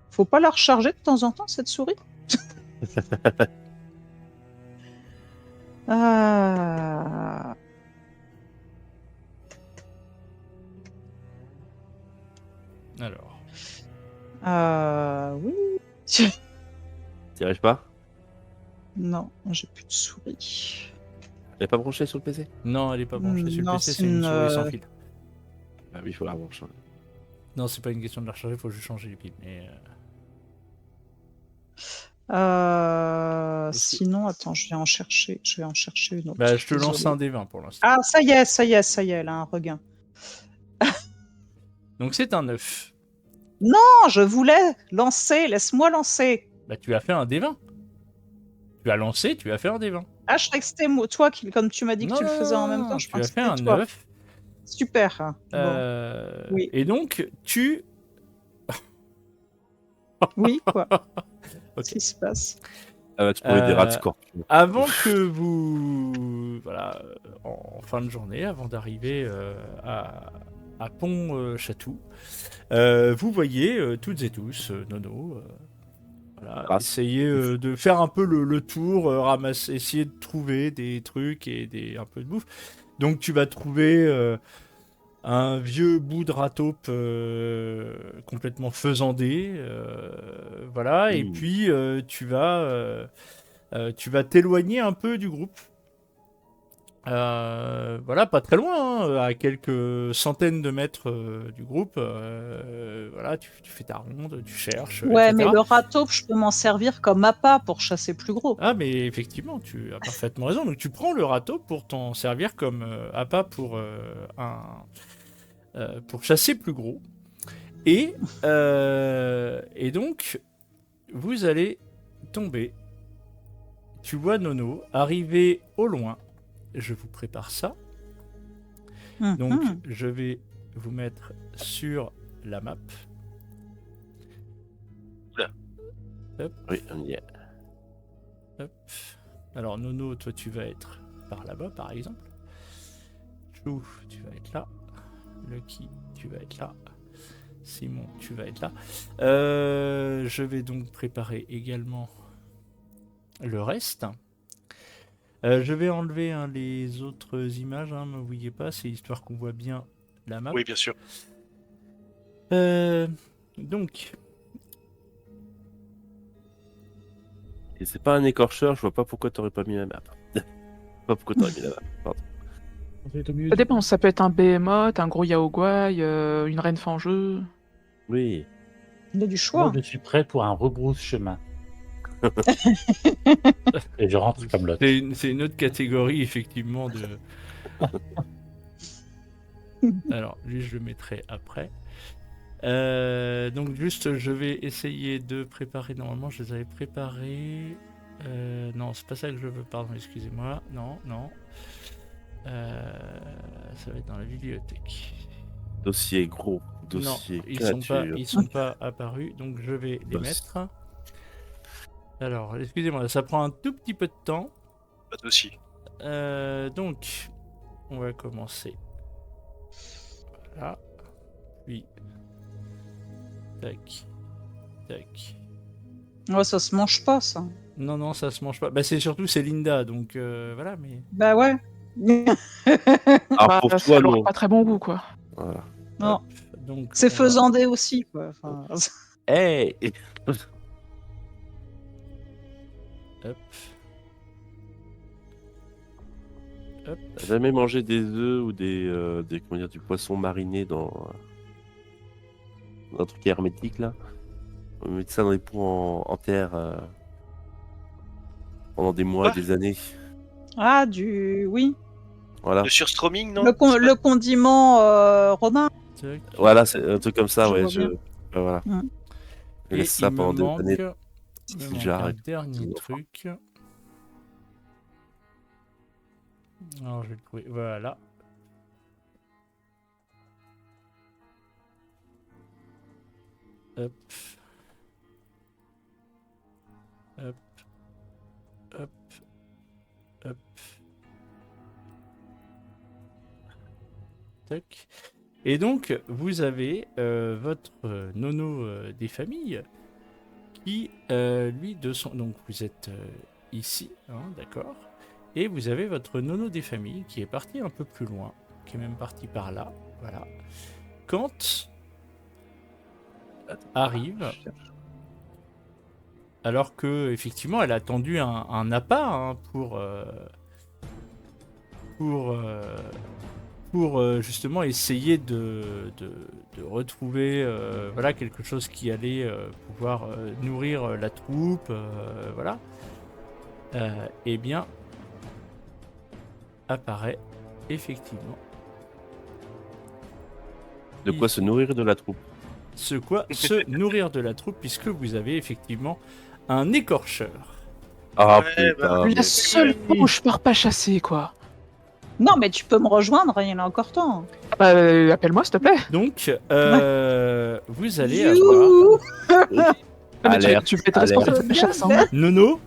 Faut pas la recharger de temps en temps, cette souris? Ah. Alors, Oui. T'y arrives pas? Non, j'ai plus de souris. Elle est pas branchée sur le PC? non, elle est pas branchée sur le Non, PC, c'est c'est une une, souris sans fil. Ah oui, il faut la brancher. Non, c'est pas une question de la recharger, faut juste changer les piles. Mais Est-ce que- Sinon, attends, je vais en chercher une autre. bah, je te lance Désolée. un des 20 pour l'instant. Ah, ça y est, elle a un regain. Donc c'est un 9. Non, je voulais lancer, laisse-moi lancer. Bah, tu as fait un des 20. Tu as lancé, tu as fait un des 20. Ah, je croyais que c'était toi qui, comme tu m'as dit que tu le faisais en même temps, je tu pensais as que fait un c'était toi. 9. Super. Bon. Oui. Et donc, tu... Oui, quoi. Ok. Qu'est-ce qui se passe? Ah bah, tu pourrais des rats de scorpion. Avant que vous... Voilà, en fin de journée, avant d'arriver à Pont-Chatou, vous voyez toutes et tous, Nono, voilà, Grâce. essayer de faire un peu le tour, ramasser, essayer de trouver des trucs et un peu de bouffe. Donc tu vas trouver un vieux bout de râtaupe complètement faisandé, voilà, et puis tu vas t'éloigner un peu du groupe. Voilà, pas très loin, hein, à quelques centaines de mètres du groupe. Voilà, tu fais ta ronde, tu cherches, Ouais, etc. mais le râteau, je peux m'en servir comme appât pour chasser plus gros. Ah, mais effectivement, tu as parfaitement raison. Donc, tu prends le râteau pour t'en servir comme appât pour pour chasser plus gros. Et donc, vous allez tomber. Tu vois Nono arriver au loin. Je vous prépare ça. Donc, je vais vous mettre sur la map. Oula. Hop, Oui, on y est. hop. Alors, Nono, toi, tu vas être par là-bas, par exemple. Chou, tu vas être là. Lucky, tu vas être là. Simon, tu vas être là. Je vais donc préparer également le reste. Je vais enlever les autres images, ne m'oubliez pas, c'est histoire qu'on voit bien la map. Oui, bien sûr. Donc, Et c'est pas un écorcheur, je vois pas pourquoi t'aurais pas mis la map. Pas pourquoi t'aurais mis la map. Pardon. Ça dépend, ça peut être un behemoth, un gros yaoguai, une reine fangeuse. Oui. Il y a du choix. Moi, je suis prêt pour un rebrousse-chemin. Et je rentre comme l'autre. c'est une autre catégorie, effectivement, de... Alors, lui, je le mettrai après. Donc juste, je vais essayer de préparer. Normalement, je les avais préparés. Non, c'est pas ça que je veux. Pardon, excusez-moi. Non. Ça va être dans la bibliothèque. Dossier gros. Non, Dossier ils sont pas apparus, donc je vais les Boss. mettre. Alors, excusez-moi, ça prend un tout petit peu de temps. Pas de soucis. Donc, on va commencer. Voilà. Puis, tac, tac. Ouais, ça se mange pas, ça. Non, ça se mange pas. Bah, c'est Linda, donc voilà, mais. Bah ouais. Alors pour ça toi, leur non. pas très bon goût, quoi. Voilà. Non, Donc, c'est on va- faisandé aussi, quoi. Enfin, Hey Hop. Hop. T'as jamais mangé des œufs ou comment dire, du poisson mariné dans un truc hermétique là? On met ça dans des pots en terre pendant des mois, Quoi des années. Ah, oui. Voilà. Le surstroming, non? Le condiment romain. Tac. Voilà, c'est un truc comme ça, Je ouais. vois bien. Voilà. Mm. Je Et laisse ça il me pendant des manque, années. il me Si manque j'arrête. un dernier Sinon, truc. Alors, je vais le trouver. Voilà. Hop. Hop. Hop. Hop. Tac. Et donc, vous avez votre nono des familles qui, lui, de son... Donc, vous êtes ici, hein, d'accord. Et vous avez votre nono des familles qui est parti un peu plus loin, qui est même parti par là, voilà. Quand arrive, alors que effectivement elle a attendu un appât hein, pour justement essayer de retrouver voilà quelque chose qui allait pouvoir nourrir la troupe, voilà. Eh bien apparaît effectivement De quoi se nourrir de la troupe. se nourrir de la troupe, puisque vous avez effectivement un écorcheur. Ah Ouais, putain. La seule fois où je pars pas chasser, quoi. Non, mais tu peux me rejoindre, il y en a encore temps. Appelle-moi, s'il te plaît. Donc, vous allez Youhou. avoir Alerte, Tu vas être alerte. responsable de la chasse, hein. Nono,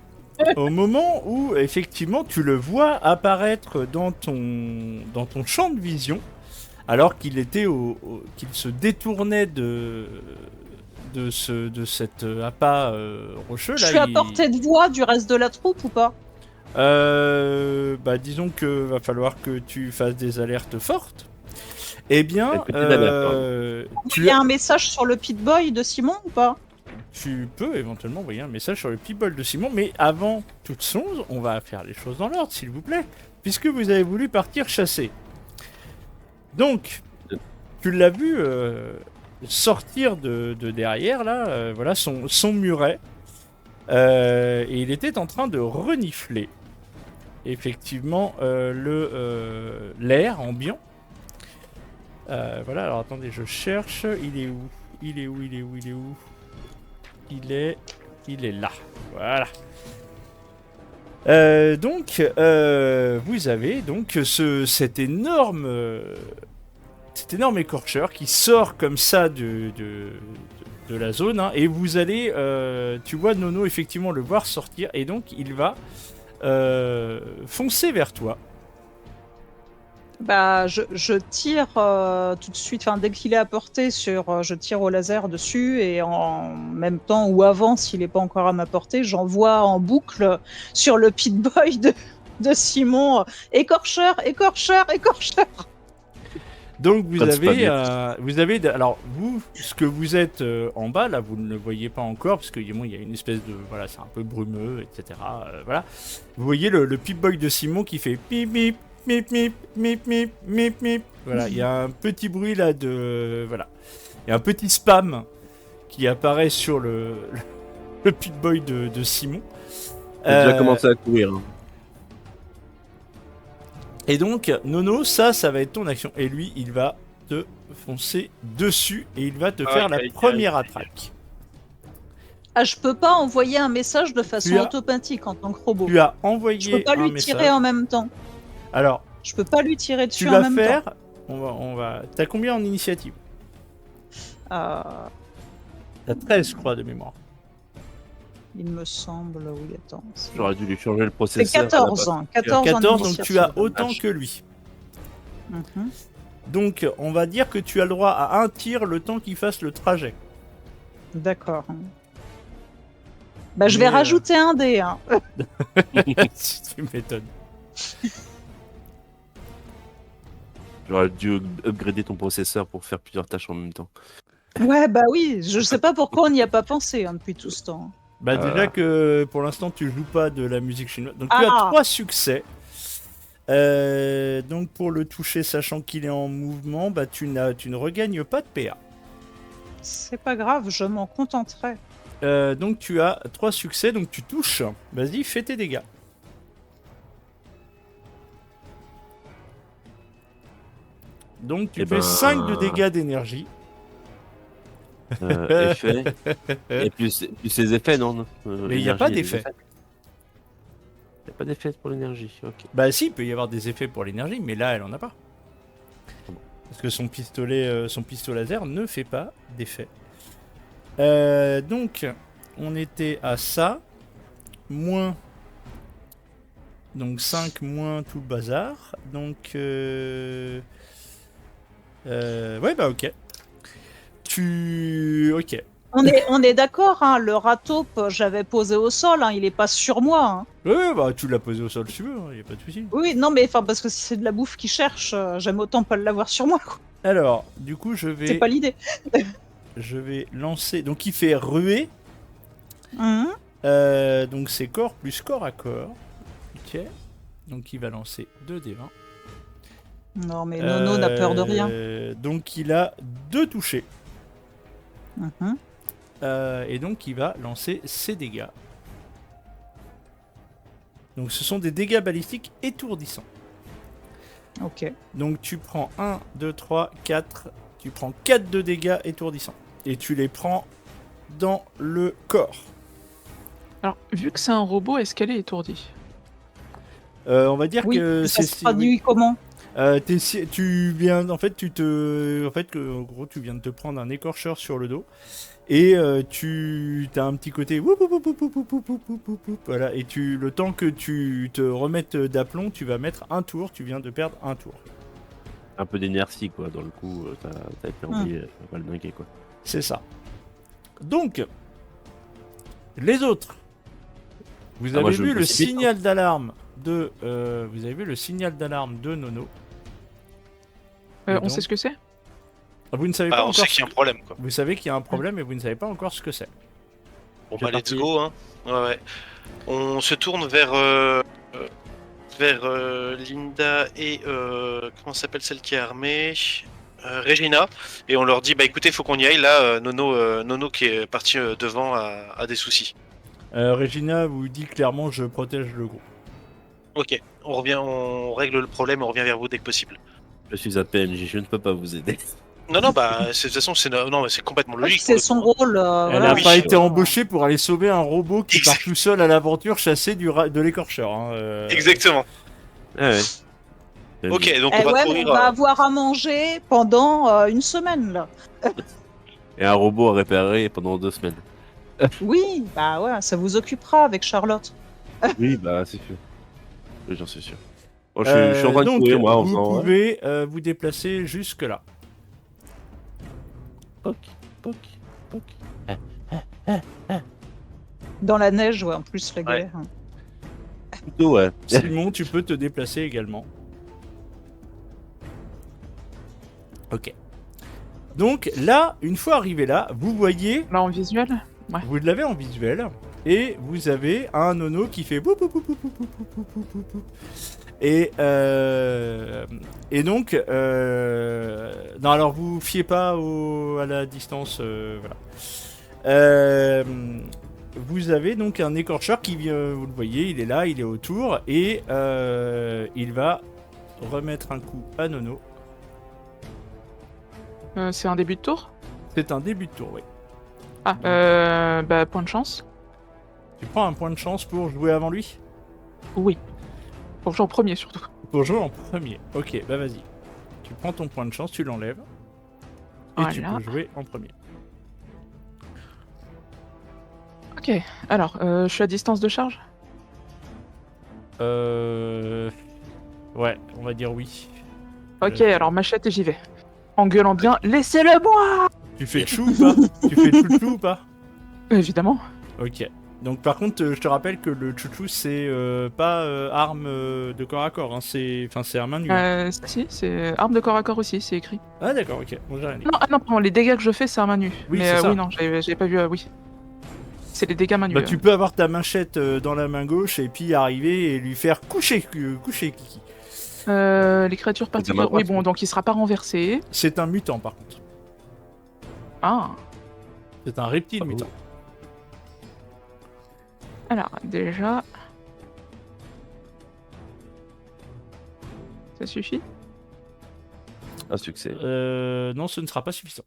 au moment où effectivement tu le vois apparaître dans ton champ de vision, alors qu'il était qu'il se détournait de cet appât rocheux Je là. suis à portée de voix du reste de la troupe ou pas? Bah disons que va falloir que tu fasses des alertes fortes. Eh bien, Une petite alerte, Il y a un message sur le Pit-Boy de Simon ou pas? tu peux éventuellement envoyer un message sur le People de Simon, mais avant toute chose, on va faire les choses dans l'ordre, s'il vous plaît, puisque vous avez voulu partir chasser. Donc, tu l'as vu sortir de derrière, là, voilà, son muret, et il était en train de renifler, effectivement, l'air ambiant. Voilà, alors attendez, je cherche, il est où? Il est là. Voilà. Donc, vous avez donc cet énorme écorcheur qui sort comme ça de la zone, hein, et vous allez, tu vois Nono effectivement le voir sortir, et donc il va foncer vers toi. Bah, je tire tout de suite, enfin, dès qu'il est à portée, je tire au laser dessus et en même temps ou avant, s'il n'est pas encore à ma portée, j'envoie en boucle sur le Pit-Boy de Simon écorcheur. Donc vous Comme c'est pas avez, bien. alors vous, ce que vous êtes en bas là, vous ne le voyez pas encore parce que bon, il y a une espèce de, voilà, c'est un peu brumeux, etc. Voilà. Vous voyez le Pip-Boy de Simon qui fait pip pip mip mip mip mip mip mip. Voilà, il y a un petit bruit là de, voilà, il y a un petit spam qui apparaît sur le Pip-Boy de Simon. J'ai déjà commencé à courir. Hein. Et donc, Nono, ça va être ton action. Et lui, il va te foncer dessus et il va te Aïe, faire la aïe, première aïe. attaque. Ah, je peux pas envoyer un message de façon Tu as- automatique en tant que robot. Tu as Je envoyé peux pas un lui message. tirer en même temps. Alors, Je peux pas lui tirer tu dessus en vas même faire. temps. On va. T'as combien en initiative? Euh, T'as 13, je crois, de mémoire. il me semble, oui, attends. J'aurais dû lui changer le C'est processeur. 14 ans. 14 en 14, donc tu as initiative. autant que lui. Mhm. Donc, on va dire que tu as le droit à un tir le temps qu'il fasse le trajet. D'accord. Bah, je vais Mais, rajouter un dé. Hein. Tu m'étonnes. J'aurais dû upgrader ton processeur pour faire plusieurs tâches en même temps. Ouais, bah oui, je sais pas pourquoi on n'y a pas pensé hein, depuis tout ce temps. Bah, déjà que pour l'instant, tu joues pas de la musique chinoise. Donc, tu as Ah. 3 succès. Donc, pour le toucher, sachant qu'il est en mouvement, bah, tu ne regagnes pas de PA. C'est pas grave, je m'en contenterai. Donc, tu as 3 succès, donc tu touches. Vas-y, fais tes dégâts. Donc, tu Eh fais ben, 5 de dégâts d'énergie. Effet. Et plus les effets, non. Mais il n'y a pas d'effet. Il n'y a pas d'effet pour l'énergie. Ok. Bah si, il peut y avoir des effets pour l'énergie, mais là, elle en a pas. Parce que son pistolet laser ne fait pas d'effet. Donc, on était à ça. Moins... Donc 5 moins tout le bazar. Donc... Ouais, bah ok. Ok. On est d'accord, hein, le râteau, j'avais posé au sol, hein, il est pas sur moi. Hein. Ouais, bah tu l'as posé au sol si tu veux, y a pas de souci. Oui, non, mais parce que si c'est de la bouffe qu'il cherche, j'aime autant pas l'avoir sur moi. Quoi. Alors, du coup, je C'est pas vais l'idée. lancer... Donc il fait ruer. Mhm. Donc c'est corps plus corps à corps. Ok. Donc il va lancer 2d20. Non, mais Nono n'a peur de rien. Donc il a 2 touchés. Mhm. Et donc il va lancer ses dégâts. Donc ce sont des dégâts balistiques étourdissants. Ok. Donc tu prends 1, 2, 3, 4. Tu prends 4 de dégâts étourdissants. Et tu les prends dans le corps. Alors, vu que c'est un robot, est-ce qu'elle est étourdie? On va dire Oui, que ça c'est... se traduit comment? Tu viens... En fait, en gros, tu viens de te prendre un écorcheur sur le dos. Et tu as un petit côté... woup, woup, woup, woup, woup, woup, woup, woup, woup, woup. Voilà. Et le temps que tu te remettes d'aplomb, tu vas mettre un tour. Tu viens de perdre un tour. Un peu d'inertie, quoi. Dans le coup, t'as été envoyé pas le dinguer, quoi. C'est ça. Donc, les autres. Vous Ah, moi, avez je vu me le précipite, signal d'alarme de... vous avez vu le signal d'alarme de Nono. Et On donc, sait ce que c'est? vous ne savez Bah, pas on encore... sait qu'il y a un problème, quoi. Vous savez qu'il y a un problème et vous ne savez pas encore ce que c'est. Bon, Je bah, vais let's partir. go, hein. Ouais. On se tourne vers Linda et comment s'appelle celle qui est armée, Regina, et on leur dit bah écoutez, faut qu'on y aille là. Nono qui est parti devant a des soucis. Regina vous dit clairement je protège le groupe. Ok, on revient, on règle le problème, on revient vers vous dès que possible. Je suis un PNJ, je ne peux pas vous aider. Non, bah de toute façon c'est non, mais c'est complètement logique. C'est son rôle. Elle voilà. n'a oui. pas été embauchée pour aller sauver un robot qui part Exact. tout seul à l'aventure chasser de l'écorcheur. Hein, Exactement. Ah ouais. Ok, donc Eh on va ouais, courir. on va avoir à manger pendant une semaine là. Et un robot à réparer pendant 2 semaines. Oui, bah ouais, ça vous occupera avec Charlotte. Oui, bah c'est sûr. Oui, j'en suis sûr. Bon, je suis en train de donc, courir, moi, en vous faisant... pouvez vous déplacer jusque là. Poc, poc, poc. Dans la neige, ouais, en plus la Ouais. guerre. Plutôt, ouais. Simon, tu peux te déplacer également. Ok. Donc là, une fois arrivé là, vous voyez, Là, en visuel? vous l'avez en visuel, et vous avez un Nono qui fait boup, boup, boup, boup, boup, boup, boup, boup, boup, boup. Et donc, non, alors vous fiez pas à la distance, voilà. Vous avez donc un écorcheur qui vient, vous le voyez, il est là, il est autour, et il va remettre un coup à Nono. C'est un début de tour? C'est un début de tour, oui. Ah, point de chance. Tu prends un point de chance pour jouer avant lui? Oui. Pour jouer en premier surtout. Pour jouer en premier. Ok, bah vas-y. Tu prends ton point de chance, tu l'enlèves. Et tu Voilà. peux jouer en premier. Ok, alors, je suis à distance de charge? Ouais, on va dire oui. Ok, alors machette et j'y vais. En gueulant bien, laissez-le moi! Tu fais chou ou pas? Tu fais chouchou ou pas? Évidemment. Ok. Donc par contre, je te rappelle que le chouchou c'est pas arme de corps à corps, hein. C'est à main nue. Si, c'est arme de corps à corps aussi, c'est écrit. Ah d'accord, ok. Bon, j'ai rien dit. Non, ah non, pardon, les dégâts que je fais, c'est à main nue. Oui, Mais c'est ça. oui, non, j'avais pas vu, oui. C'est les dégâts main nue. Bah tu peux avoir ta manchette dans la main gauche et puis arriver et lui faire coucher Kiki. Les créatures main particulières. droite, Oui, bon, donc il sera pas renversé. C'est un mutant par contre. Ah. C'est un reptile Ah, mutant. Alors, déjà. Ça suffit? Un succès. Non, ce ne sera pas suffisant.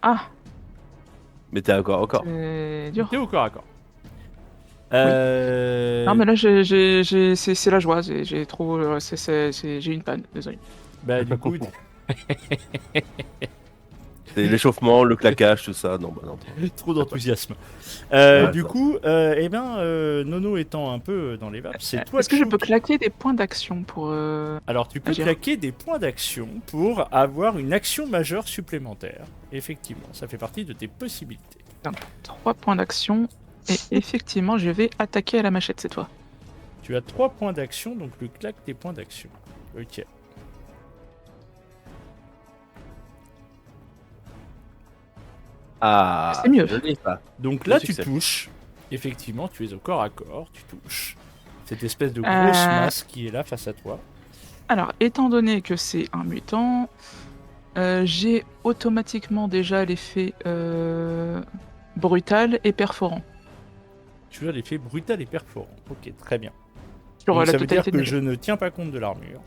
Ah, Mais t'es encore. c'est dur. T'es au corps à corps. Non, mais là, c'est la joie. J'ai trop. J'ai une panne, désolé. Bah du coup, C'est l'échauffement, le claquage, tout ça. Non, bah non. trop d'enthousiasme. Ouais, Du ça. coup, Nono étant un peu dans les vapes, c'est toi. Est-ce que je Chou, peux claquer des points d'action pour. Alors tu peux agir? claquer des points d'action pour avoir une action majeure supplémentaire. Effectivement, ça fait partie de tes possibilités. 3 points d'action. Et effectivement, je vais attaquer à la machette cette fois. Tu as 3 points d'action, donc lui claque tes points d'action. Ok. Ah, C'est mieux. joli, ça. Donc là, Le tu succès. touches. Effectivement, tu es au corps à corps, tu touches. Cette espèce de grosse masse qui est là face à toi. Alors, étant donné que c'est un mutant, j'ai automatiquement déjà l'effet brutal et perforant. Tu as l'effet brutal et perforant. Ok, très bien. Sur Donc, la ça veut dire totalité que de je ne tiens pas compte de l'armure.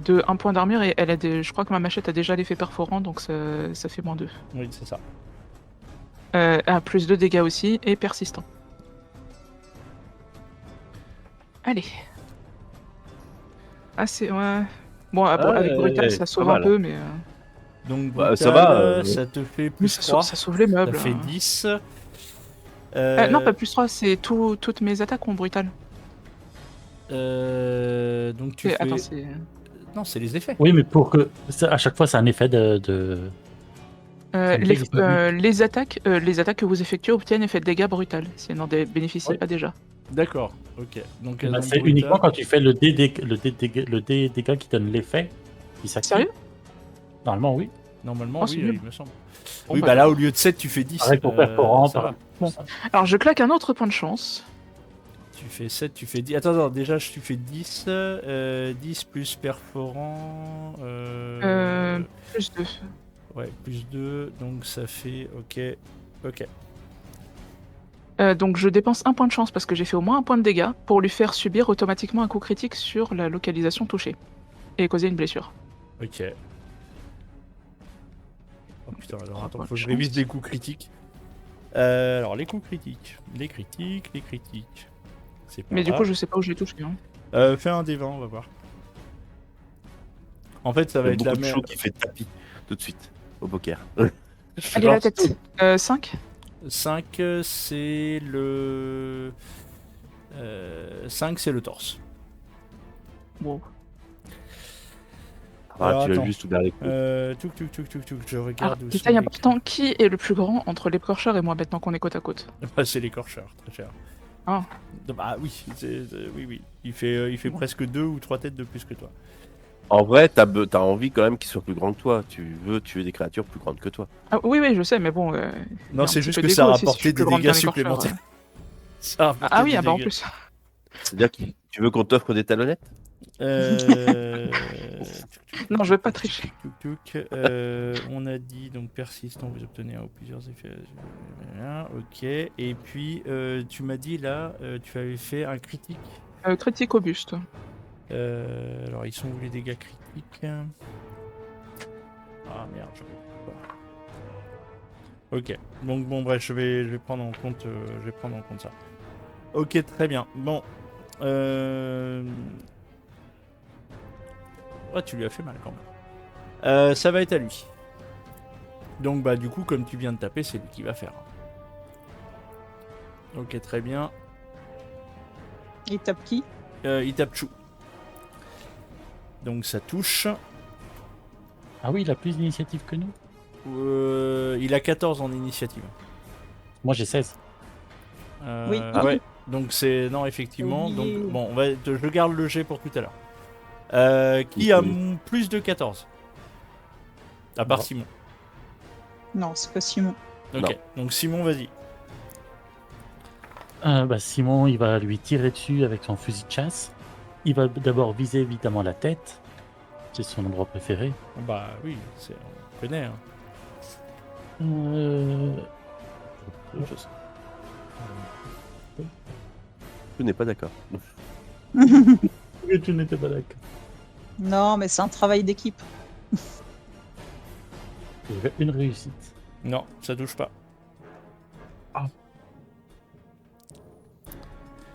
de 1 point d'armure et je crois que ma machette a déjà l'effet perforant, donc ça fait -2. Oui, c'est ça. Plus 2 dégâts aussi et persistant. Allez. Ah, c'est. Ouais. Bon, avec brutal, ça sauve pas un mal. peu, mais. Donc, Bah, brutal, ça va, ça te fait Oui, plus ça, 3. ça sauve les Ça meubles. fait 10. Non, pas plus 3, c'est toutes mes attaques ont brutal. Donc tu fais... Attends, c'est. Non, c'est les effets. Oui, mais pour que à chaque fois, c'est un effet de. Ça me Les, fait que les attaques que vous effectuez obtiennent effet de dégâts brutal, si elles n'en bénéficient Oui. pas déjà. D'accord, ok. Donc, Bah, elles ont c'est brutal. uniquement quand tu fais le dé dégâts qui donne l'effet qui s'active. Sérieux? Normalement, oui. Normalement, Oh, oui, c'est nul. il me semble. Bon, Oui, bah, bah là, au lieu de 7, tu fais 10. Pareil pour perforant. ça va. Bon. Alors, je claque un autre point de chance. Tu fais 7, tu fais 10. Attends, déjà, tu fais 10. 10 plus perforant. Plus 2. Ouais, plus 2. Donc ça fait. Ok. Ok. Donc je dépense un point de chance parce que j'ai fait au moins un point de dégâts pour lui faire subir automatiquement un coup critique sur la localisation touchée et causer une blessure. Ok. Oh putain, alors attends, points faut de que je révise chance. les coups critiques. Alors, les coups critiques. Les critiques. C'est pas Mais du grave. coup, je sais pas où je l'ai touché. Hein. Fais un des 20, on va voir. En fait, ça va Il y a être la beaucoup de merde. choses qui fait tapis tout de suite au poker. Allez, la tête. 5. 5, c'est le. 5, c'est le torse. Wow. Alors, Tu attends. as juste ouvert les coups. Touk, je Alors, regarde où détail sont important, qui est le plus grand entre l'écorcheur et moi maintenant qu'on est côte à côte? Ah, c'est l'écorcheur, très cher. Ah. Bah oui, oui. Il fait presque 2 ou 3 têtes de plus que toi. En vrai, t'as envie quand même qu'ils soient plus grands que toi. Tu veux tuer des créatures plus grandes que toi. Ah, oui, je sais, mais bon. il y a Non, un c'est petit juste peu que ça a d'égo aussi, si je rapporté suis des plus grande dégâts qu'un écorcheur, supplémentaires. Ça a rapporté Ah oui, des bah en dégâts. plus. C'est-à-dire que tu veux qu'on t'offre des talonnettes? Non, je vais pas tricher. On a dit donc persistant, vous obtenez un ou plusieurs effets. Ok. Et puis tu m'as dit là, tu avais fait un critique. Critique au buste. Alors, ils sont où les dégâts critiques? Ah merde, je sais pas. Ok, donc bon, bref, je vais prendre en compte, ça. Ok, très bien. Bon. Ouais, tu lui as fait mal quand même. Ça va être à lui. Donc, bah, du coup, comme tu viens de taper, c'est lui qui va faire. Ok, très bien. Il tape qui? Il tape Chou. Donc, ça touche. Ah oui, il a plus d'initiative que nous. Il a 14 en initiative. Moi, j'ai 16. Oui. Ouais. Donc, c'est. Non, effectivement. Donc, Oublié. bon, je garde le jet pour tout à l'heure. Qui a plus de 14? À part Non. Simon. Non, c'est pas Simon. Ok, Non. donc Simon, vas-y. Simon, il va lui tirer dessus avec son fusil de chasse. Il va d'abord viser évidemment la tête. C'est son endroit préféré. Bah oui, on connaît. Hein. Je n'ai pas d'accord. Et tu n'étais pas d'accord. Non, mais c'est un travail d'équipe. Il fait une réussite. Non, ça touche pas. Ah.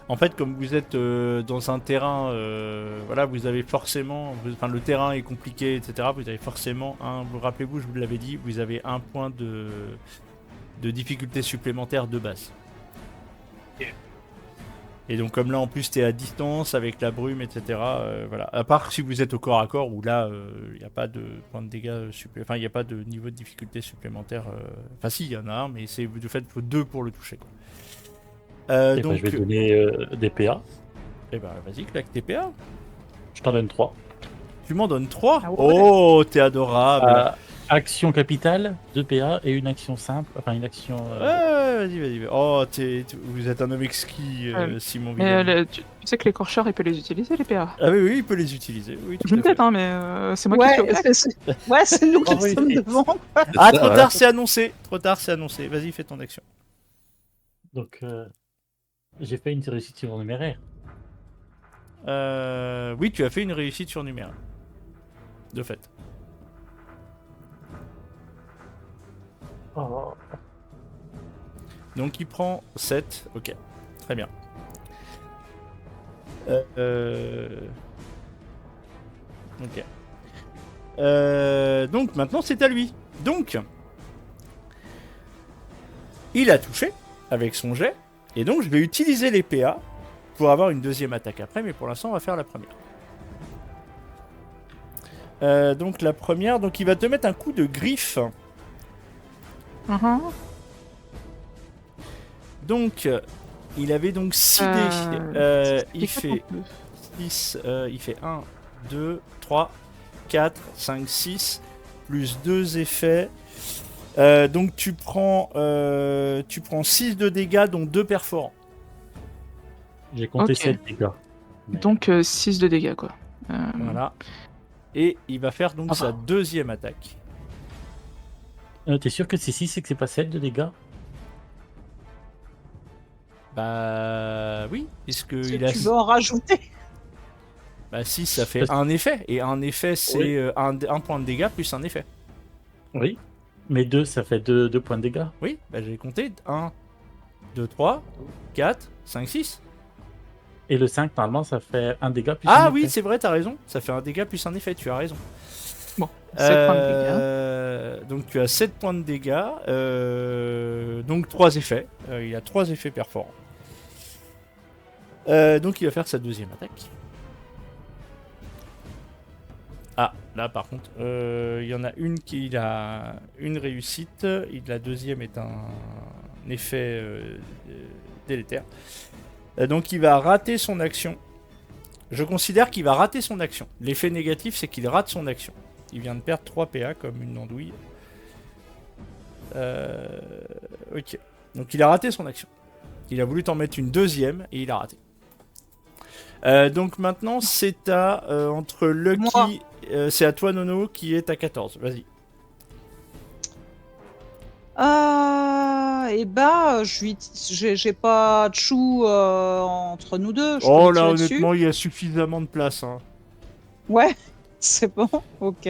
En fait, comme vous êtes dans un terrain, voilà, vous avez forcément, enfin le terrain est compliqué, etc. Vous avez forcément vous rappelez-vous, je vous l'avais dit, vous avez un point de difficulté supplémentaire de base. Ok. Et donc comme là en plus t'es à distance avec la brume, etc. Voilà. À part si vous êtes au corps à corps où là il n'y a pas de point de dégâts supplémentaire, enfin il n'y a pas de niveau de difficulté supplémentaire. Enfin si il y en a un, mais c'est de fait il faut 2 pour le toucher. Quoi. Et Donc je vais donner des PA. eh ben vas-y claque tes PA. Je t'en donne 3. Tu m'en donnes 3. Ah ouais. Oh t'es adorable. Action capitale, 2 PA et une action simple. Enfin, une action. Ouais, vas-y. Oh vous êtes un homme exquis, Simon Vidal. Mais tu sais que l'écorcheur, il peut les utiliser, les PA. Ah oui, il peut les utiliser. Oui, tout Je me à fait. tête, hein, mais c'est moi qui Ouais, suis au fait. c'est nous qui Oh, oui. sommes devant. Ah trop tard, c'est annoncé. Vas-y, fais ton action. Donc, j'ai fait une réussite surnuméraire. Oui, tu as fait une réussite surnuméraire. De fait. Oh. Donc il prend 7. Ok, très bien. Ok. Donc maintenant c'est à lui. Donc il a touché avec son jet. Et donc je vais utiliser les PA pour avoir une deuxième attaque après. Mais pour l'instant on va faire la première. Donc la première, donc il va te mettre un coup de griffe. Donc, il avait donc 6 dés. Il fait 6, il fait 1, 2, 3, 4, 5, 6, plus 2 effets. Donc tu prends 6 de dégâts, dont 2 perforants. J'ai compté Ok. 7 dégâts. Donc 6 de dégâts, quoi. Voilà. Et il va faire donc Ah sa bah. deuxième attaque. T'es sûr que c'est 6 et que c'est pas 7 de dégâts? Bah oui, puisque Tu il a... veux en rajouter? Bah 6 ça fait un effet. Et un effet c'est un point de dégâts plus un effet. Oui. Mais 2, ça fait 2 points de dégâts. Oui, bah j'ai compté 1, 2, 3, 4, 5, 6. Et le 5, normalement, ça fait un dégât plus Ah un oui, effet. c'est vrai, t'as raison. Ça fait un dégât plus un effet, tu as raison. Bon, 7 points de dégâts. Donc tu as 7 points de dégâts, donc 3 effets. Il a 3 effets perforants. Donc il va faire sa deuxième attaque. Ah, là par contre, il y en a une qui a une réussite, et la deuxième est un effet délétère. Donc il va rater son action. Je considère qu'il va rater son action. L'effet négatif, c'est qu'il rate son action. Il vient de perdre 3 PA comme une andouille. Ok. Donc il a raté son action. Il a voulu t'en mettre une deuxième et il a raté. Donc maintenant c'est à entre Lucky, Moi. C'est à toi Nono qui est à 14. Vas-y. et bah, j'ai pas de chou entre nous deux. Je peux Oh lui là, tirer dessus. honnêtement, il y a suffisamment de place. Hein. Ouais, c'est bon, ok.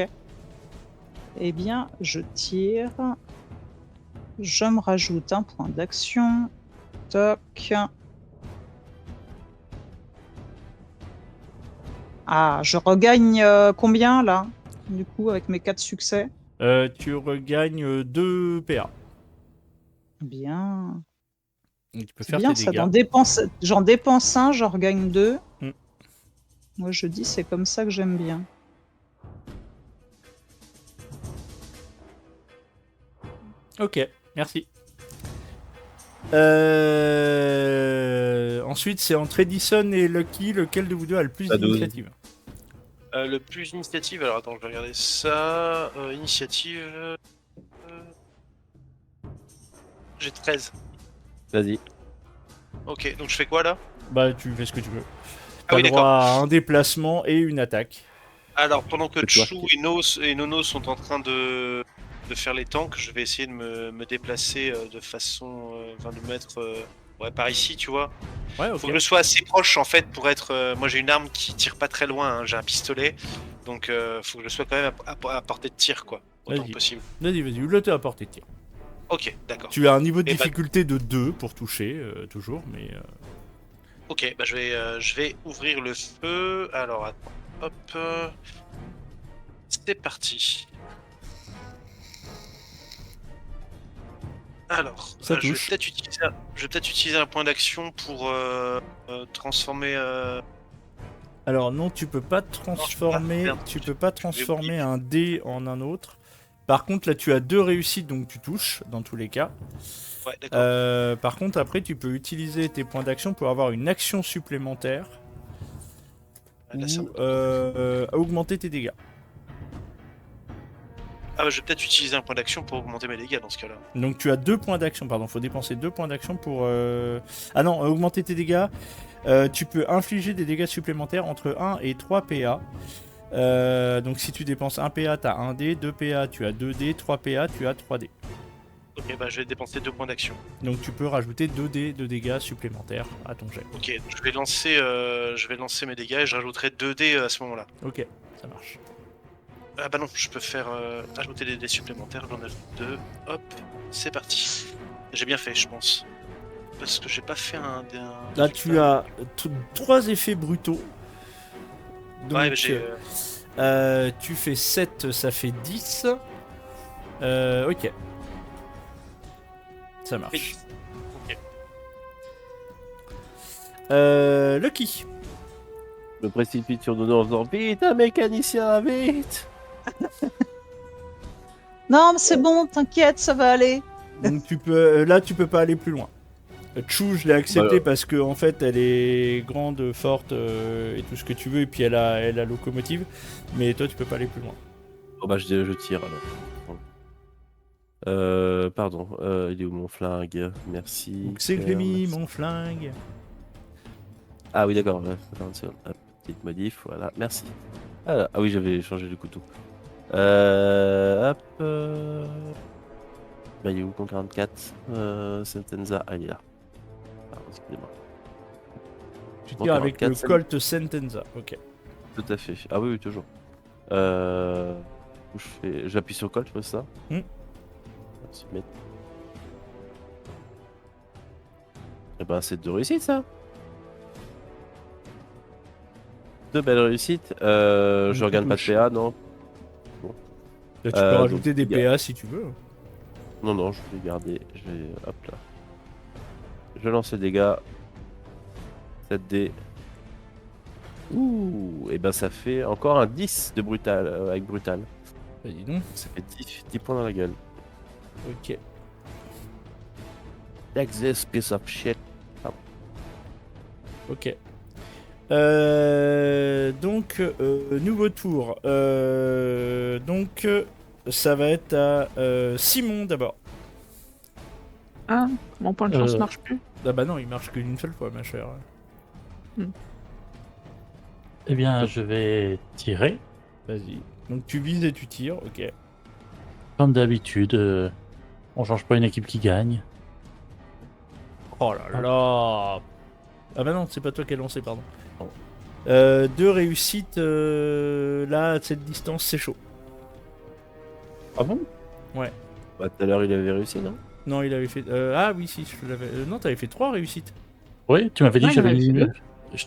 Eh bien, je tire. Je me rajoute un point d'action. Toc. Ah, je regagne combien là? Du coup, avec mes 4 succès. Tu regagnes 2 PA. Bien. Donc, tu peux C'est faire bien tes ça. dégâts. J'en dépense un, j'en regagne 2. Mm. Moi, je dis, c'est comme ça que j'aime bien. Ok, merci. Ensuite, c'est entre Edison et Lucky, lequel de vous deux a le plus À 12. d'initiative? Le plus initiative, alors attends, je vais regarder ça. Initiative. J'ai 13. Vas-y. Ok, donc je fais quoi là? Bah, tu fais ce que tu veux. Ah T'as oui, le droit d'accord. à un déplacement et une attaque. Alors, pendant que C'est toi Chou et Nono sont en train de faire les tanks, je vais essayer de me déplacer de façon. Enfin, de me mettre ouais, par ici, tu vois. Ouais, ok. Faut que je sois assez proche en fait pour être. Moi j'ai une arme qui tire pas très loin, hein, j'ai un pistolet. Donc faut que je sois quand même à portée de tir, quoi. Autant Vas-y. que possible. Vas-y, là t'es à portée de tir. Ok, d'accord. Tu as un niveau de Eh bah- difficulté de 2 pour toucher, toujours, mais... Ok, bah je vais ouvrir le feu. Alors attends, hop. C'est parti. Alors, Ça je vais touche. peut-être utiliser un point d'action pour transformer. Alors non, tu peux pas transformer, merde. tu peux pas transformer un dé en un autre. Par contre, là, tu as 2 réussites, donc tu touches, dans tous les cas. Ouais, d'accord. Par contre, après, tu peux utiliser tes points d'action pour avoir une action supplémentaire Là, ça ou me- augmenter tes dégâts. Ah bah je vais peut-être utiliser un point d'action pour augmenter mes dégâts dans ce cas-là. Donc tu as 2 points d'action, pardon, faut dépenser 2 points d'action pour... Ah non, augmenter tes dégâts. Tu peux infliger des dégâts supplémentaires entre 1 et 3 PA. Donc si tu dépenses 1 PA, tu as 1 D, 2 PA, tu as 2 D, 3 PA, tu as 3 D. Ok, bah je vais dépenser 2 points d'action. Donc tu peux rajouter 2 D de dégâts supplémentaires à ton jet. Ok, je vais lancer mes dégâts et je rajouterai 2 dés à ce moment-là. Ok, ça marche. Ah bah non, je peux faire ajouter des dés supplémentaires, j'en ajoute 2. Hop, c'est parti. J'ai bien fait, je pense. Parce que j'ai pas fait un... Là tu as 3 effets brutaux. Donc Ouais, mais j'ai... tu fais 7, ça fait 10. Ok. Ça marche. Ok. Lucky. Je me précipite sur Nono en faisant vite, un mécanicien, vite. Non, mais c'est bon, t'inquiète, ça va aller. Donc tu peux, là tu peux pas aller plus loin. Chou, je l'ai accepté Bah, parce que en fait elle est grande, forte et tout ce que tu veux, et puis elle a locomotive. Mais toi tu peux pas aller plus loin. Oh bah je tire alors. Pardon, il est où mon flingue? Merci. Donc c'est que j'ai mis mon flingue. Ah oui d'accord, attends une seconde. Hop, petite modif, voilà, merci. Ah oui j'avais changé le couteau. Hop. Bah il est où ton 44 Sentenza, ah il est là. Pardon, excusez-moi. Tu Bon, tires avec le 44, Colt Sentenza. Ok. Tout à fait. Ah oui, toujours. J'appuie sur Colt, c'est ça Se mettre. Eh ben c'est 2 réussites ça. 2 belles réussites. Je tu regarde pas de touches. PA, non. Là, tu peux donc, rajouter des dégâts. PA si tu veux. Non, je vais garder. Je vais. Hop là. Je lance les dégâts. 7D. Ouh, et ben ça fait encore un 10 de brutal avec brutal. Vas-y donc. Ça fait 10 points dans la gueule. Ok. Take this piece of shit. Ok. Donc, nouveau tour. Donc, ça va être à Simon d'abord. Ah, mon point de chance Euh. marche plus. Ah bah non, il marche qu'une seule fois, ma chère. Eh bien, je vais tirer. Vas-y. Donc tu vises et tu tires, ok. Comme d'habitude, on change pas une équipe qui gagne. Oh là là. Ah bah non, c'est pas toi qui as lancé, pardon. Pardon. 2 réussites, là, à cette distance, c'est chaud. Ah bon? Ouais. Bah, tout à l'heure, il avait réussi, non? Non, il avait fait... ah oui, si, je l'avais... non, t'avais fait 3 réussites. Oui, tu m'avais dit Ouais, que il en avait fait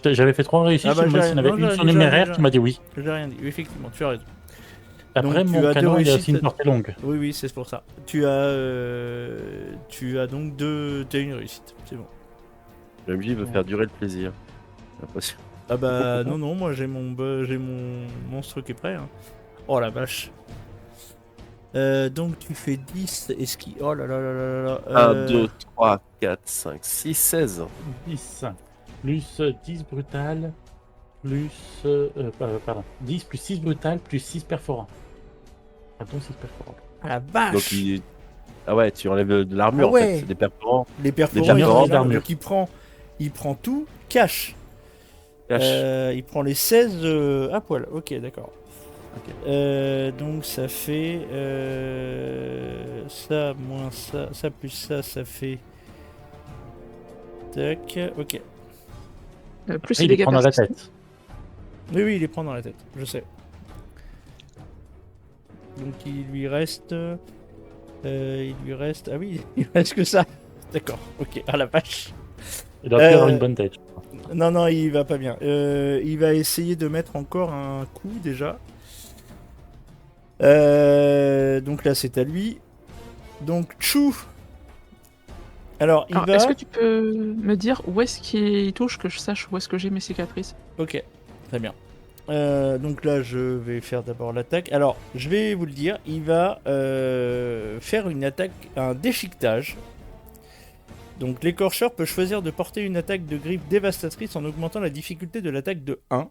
deux. j'avais fait 3 réussites, Ah bah, tu m'as dit j'ai- s'il y en avait non, une j'ai- surnuméraire, j'ai- tu m'as dit oui. J'ai rien dit. Effectivement, tu as raison. Après, Donc, tu mon as deux canon, il a aussi réussites. une portée longue. Oui, oui, c'est pour ça. Tu as donc 2... T'as une réussite, c'est bon. Le MJ veut faire durer le plaisir. J'ai l'impression. Ah bah non, non, moi j'ai mon monstre qui est prêt. Hein. Oh la vache. Donc tu fais 10 esquives. Oh là là là là là là. 1, 2, 3, 4, 5, 6, 16. 10. Plus 10 brutal, plus... pardon. 10 plus 6 brutal, plus 6 perforant. Pardon, 6 perforant. Ah la vache. Donc il... Ah ouais, tu enlèves de l'armure Ah ouais. en fait, c'est des perforants. Les perforants, perforants il en a là, d'armure. donc il prend tout, cash. Cache. Il prend les 16 à poil. Ok, d'accord. Donc ça fait ça moins ça plus ça fait tac. Ok. Plus Il les les dégâts prend dans la persistants. tête. Oui, oui, il les prend dans la tête, je sais. Donc il lui reste ah oui, il reste que ça. D'accord. Ok. Ah la vache. Il doit plus avoir une bonne tête. Non, non, il va pas bien. Il va essayer de mettre encore un coup déjà. Donc là, c'est à lui. Donc, Chou. Alors, il Alors, va. est-ce que tu peux me dire où est-ce qu'il touche, que je sache où est-ce que j'ai mes cicatrices? Ok, très bien. Donc là, je vais faire d'abord l'attaque. Alors, je vais vous le dire, il va faire une attaque, un déchiquetage. Donc l'écorcheur peut choisir de porter une attaque de griffe dévastatrice en augmentant la difficulté de l'attaque de 1.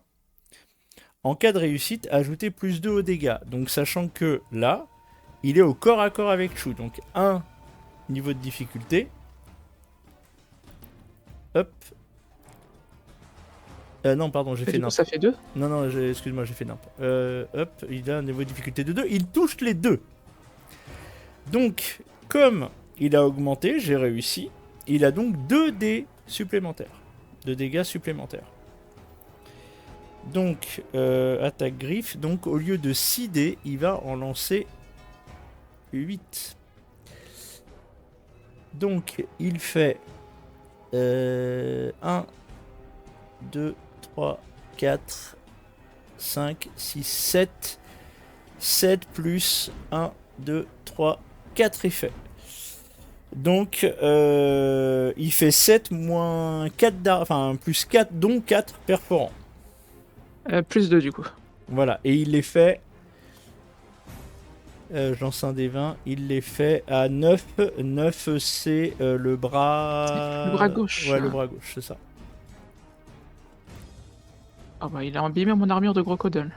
En cas de réussite, ajoutez plus 2 aux dégâts. Donc sachant que là, il est au corps à corps avec Chou. Donc 1 niveau de difficulté. Hop. Non, pardon, j'ai Et fait du coup, n'importe. ça fait 2. Non, non, excuse-moi, j'ai fait n'importe. Hop, il a un niveau de difficulté de 2. Il touche les deux. Donc, comme il a augmenté, j'ai réussi. Il a donc 2 dés supplémentaires. 2 dégâts supplémentaires. Donc, attaque griffe. Donc, au lieu de 6 dés, il va en lancer 8. Donc, il fait 1, 2, 3, 4, 5, 6, 7. 7 plus 1, 2, 3, 4 effets. Donc, il fait 7 moins 4 enfin plus 4, donc 4 perforants. Plus 2 du coup. Voilà, et il les fait. Je lance un des 20, il les fait à 9. 9, c'est le bras. Le bras gauche. Ouais, le bras gauche, c'est ça. Ah bah, il a abîmé mon armure de crocodile.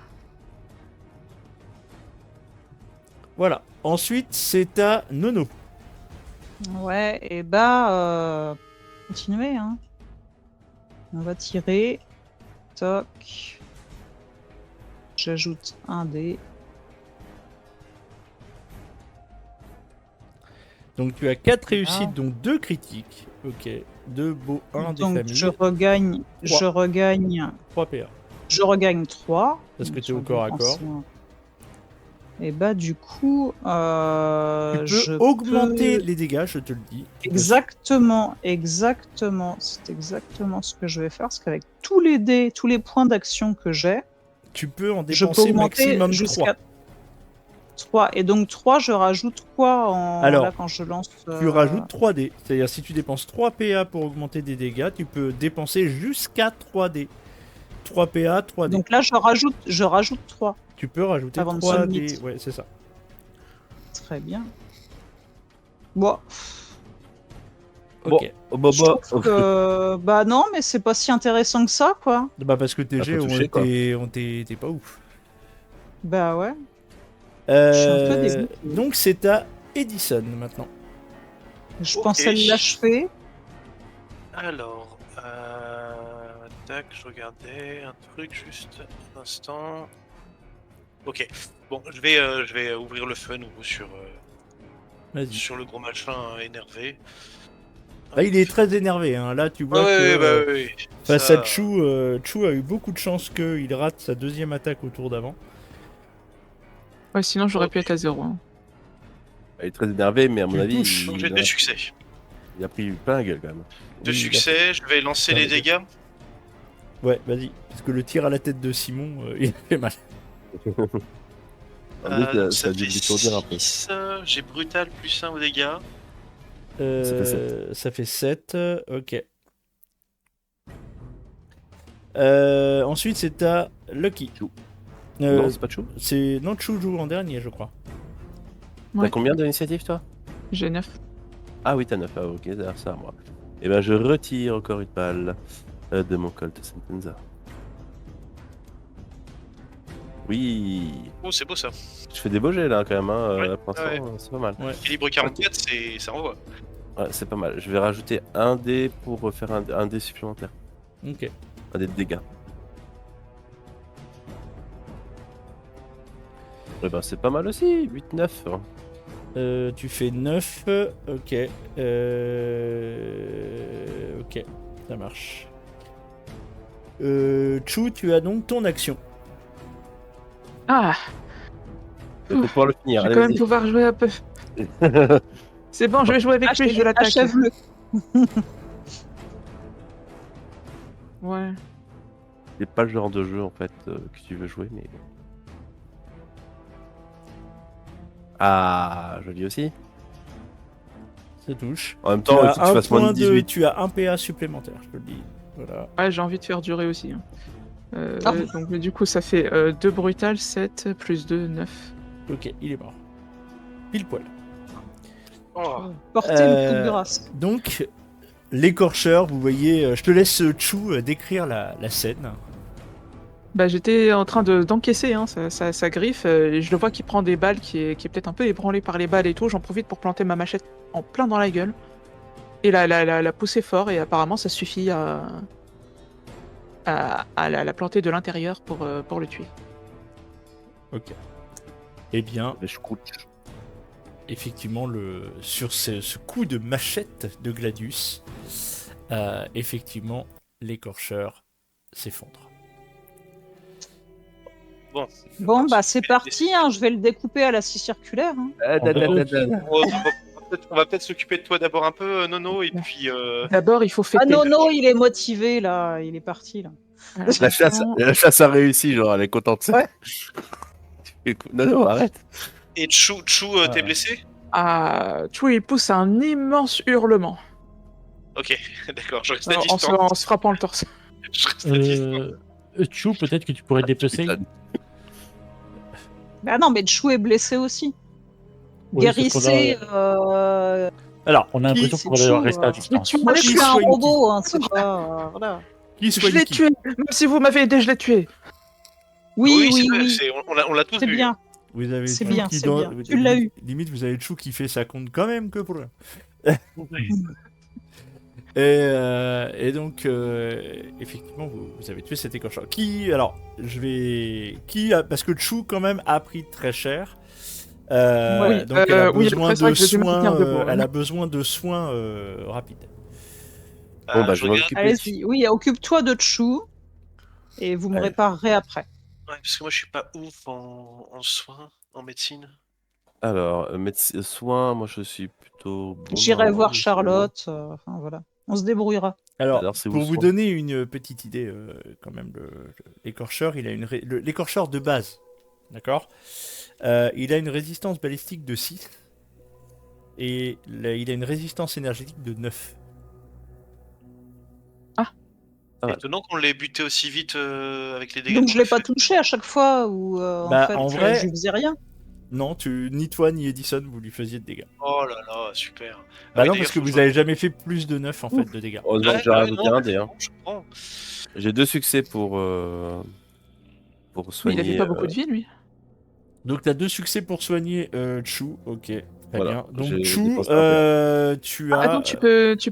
Voilà. Ensuite, c'est à Nono. Ouais, et bah, continuez, hein. On va tirer. Toc. J'ajoute un dé. Donc, tu as 4 réussites, donc 2 critiques. Ok. 2 beaux 1 des Donc familles. je regagne, Trois. je 3 PA. regagne 3. Parce que t'es au corps à corps. Et bah du coup, Tu je peux augmenter peux- les dégâts, je te le dis. Exactement. C'est exactement ce que je vais faire, parce qu'avec tous les dés, tous les points d'action que j'ai, Tu peux en je peux dépenser augmenter maximum 3. jusqu'à 3. Et donc 3, je rajoute quoi Alors, là, quand je lance Tu rajoutes 3 dés. C'est-à-dire, si tu dépenses 3 PA pour augmenter des dégâts, tu peux dépenser jusqu'à 3 dés. 3 PA, 3 dés. Donc là, je rajoute 3. Tu peux rajouter avant de 3 submit. dés. Ouais, c'est ça. Très bien. Bon, Ok. Bon, je trouve que... Bah non, mais c'est pas si intéressant que ça, quoi. Bah, parce que tes Ah, jets faut ont toucher, quoi. été pas ouf. Bah ouais. suis un peu dégoûtée. Donc, c'est à Edison maintenant. Je Ok. pensais l'achever. Alors, tac, je regardais un truc juste un instant. Ok, bon, je vais ouvrir le feu à nouveau sur Vas-y. le gros machin énervé. Ah, il est très énervé, hein. Là tu vois Ouais, que bah oui. face Ça- à Chou, Chou a eu beaucoup de chance qu'il rate sa deuxième attaque au tour d'avant. Ouais, sinon j'aurais pu être à 0. Hein. Il est très énervé, mais à Tu mon le avis, touches. Donc j'ai deux succès. il a pris plein la gueule quand même. Deux Oui, il a succès, je vais lancer Putain, les les dégâts. Ouais, vas-y. Parce que le tir à la tête de Simon, il fait mal. En plus, Donc ça a dû fait l'étourdir un peu. 6, j'ai brutal plus 1 aux dégâts. Ça fait 7. Ok. Ensuite, c'est à Lucky. Chou. Euh, Non, c'est pas de chou. c'est non, Chou joue en dernier, je crois. T'as Ouais. combien d'initiatives toi? J'ai 9. Ah oui, t'as 9. Ah ok, c'est ça, moi. Et ben je retire encore une balle de mon Colt Sentenza. Oui, Oh, c'est beau ça. je fais des beaux jets là quand même, hein. Ouais, Pour l'instant, ouais. c'est pas mal. Équilibre 44, ça envoie. Ouais, c'est pas mal. Je vais rajouter un dé pour faire un dé supplémentaire. Ok. Un dé de dégâts. Et ben c'est pas mal aussi, 8-9. Tu fais 9. Ok. Ok, ça marche. Chou, tu as donc ton action. Ah, Il faut pouvoir le finir, je vais allez quand même vas-y. pouvoir jouer un peu. C'est bon, je vais jouer avec lui, je vais l'attaquer. Achève-le. Ouais. C'est pas le genre de jeu en fait que tu veux jouer, mais. Ah, joli aussi. Ça touche. En même temps, il faut que tu fasses moins de 18. Tu as un PA supplémentaire, je te le dis. Voilà. Ouais, j'ai envie de faire durer aussi. Hein. Ah. Donc du coup, ça fait 2 brutal, 7 plus 2, 9. Ok, il est mort. Pile poil. Oh. Portez le coup de grâce. Donc, l'écorcheur, vous voyez, je te laisse Chou décrire la scène. Bah, j'étais en train d'encaisser hein, sa griffe, et je le vois qui prend des balles, qui est peut-être un peu ébranlé par les balles et tout. J'en profite pour planter ma machette en plein dans la gueule. Et la pousser fort, et apparemment ça suffit à la planter de l'intérieur pour le tuer. Ok. Eh bien, Mais je croûte. effectivement, sur ce coup de machette de Gladius, effectivement, l'écorcheur s'effondre. Bon, bah c'est parti, hein, je vais le découper à la scie circulaire. Hein. On va peut-être s'occuper de toi d'abord un peu, Nono, et puis. D'abord, il faut fêter. Ah non, il est motivé là, il est parti là. Voilà. La chasse a réussi, genre elle est contente. Ouais. Non, non, arrête. Et Chou, t'es blessé? Ah, Chou, il pousse un immense hurlement Ok, d'accord, je reste à en distance. se frappant le torse. Je reste à distance. Chou, peut-être que tu pourrais te dépecer. Bah non, mais Chou est blessé aussi. Oui, Guérissé. Alors, On a l'impression c'est qu'on va chaud, rester à hein. distance. Moi, je suis un Soigne-qui. robot, hein, c'est pas. Voilà. Qui Je soigne l'ai qui tué. Même si vous m'avez aidé, je l'ai tué. Oui, c'est oui, vrai, oui. on l'a tous C'est vu. bien. Vous avez C'est Chou bien, qui c'est bien. Tu l'as eu. Limite, vous avez Chou qui fait ça compte quand même que pour. Et donc, effectivement, vous avez tué cet écorcheur. Parce que Chou, quand même, a pris très cher. Oui, donc, elle a oui, besoin après, c'est vrai de que j'ai dû me soins. tenir debout, hein. Elle a besoin de soins rapides. Bon, bah, Je je m'en regarde. occupe. Allez-y, oui, occupe-toi de Chou. Et vous me Allez. réparerez après. Ouais, parce que moi je suis pas ouf en soins, en médecine. Alors, soins, moi je suis plutôt bon. J'irai voir mais Charlotte. Enfin, voilà. On se débrouillera. Alors, c'est où pour le vous soin donner une petite idée, quand même, l'écorcheur, il a l'écorcheur de base, d'accord. Il a une résistance balistique de 6 et il a une résistance énergétique de 9. Ah ouais. Étonnant qu'on l'ait buté aussi vite avec les dégâts. Donc qu'on je l'ai lui pas fait. touché à chaque fois où Bah, en fait en vrai- je faisais rien. Non, ni toi ni Edison, vous lui faisiez de dégâts. Oh là là, super. Bah oui, non, d'ailleurs, parce que faut que vous je- avez jamais fait plus de 9 en fait de dégâts. Heureusement Ouais, que j'ai ouais, rajouté non, un dé. Hein. je prends. J'ai 2 succès pour Mais il soigner. avait pas beaucoup de vie, lui. Donc t'as 2 succès pour soigner Chou, ok, très Voilà, bien. Donc j'ai Chou, dépensé un tu as... Ah, donc tu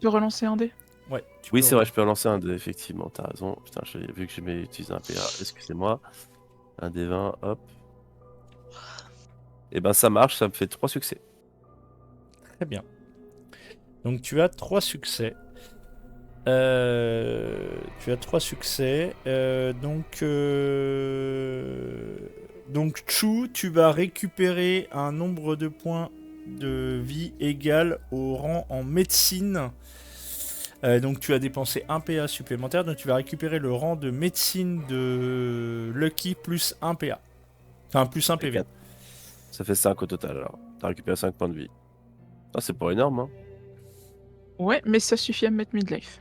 peux relancer un dé. Ouais, Oui, c'est vrai, je peux relancer un dé, effectivement, t'as raison. Putain, vu que j'ai utilisé un PA, excusez-moi. Un des 20, hop. Et ben ça marche, ça me fait 3 succès. Très bien. Donc tu as 3 succès. Donc Chu, tu vas récupérer un nombre de points de vie égal au rang en médecine. Donc tu as dépensé 1 PA supplémentaire, donc tu vas récupérer le rang de médecine de Lucky plus 1 PA. Enfin, plus 1 PV. Ça fait 5 au total alors. T'as récupéré 5 points de vie. Ah, c'est pas énorme, hein. Ouais, mais ça suffit à me mettre midlife.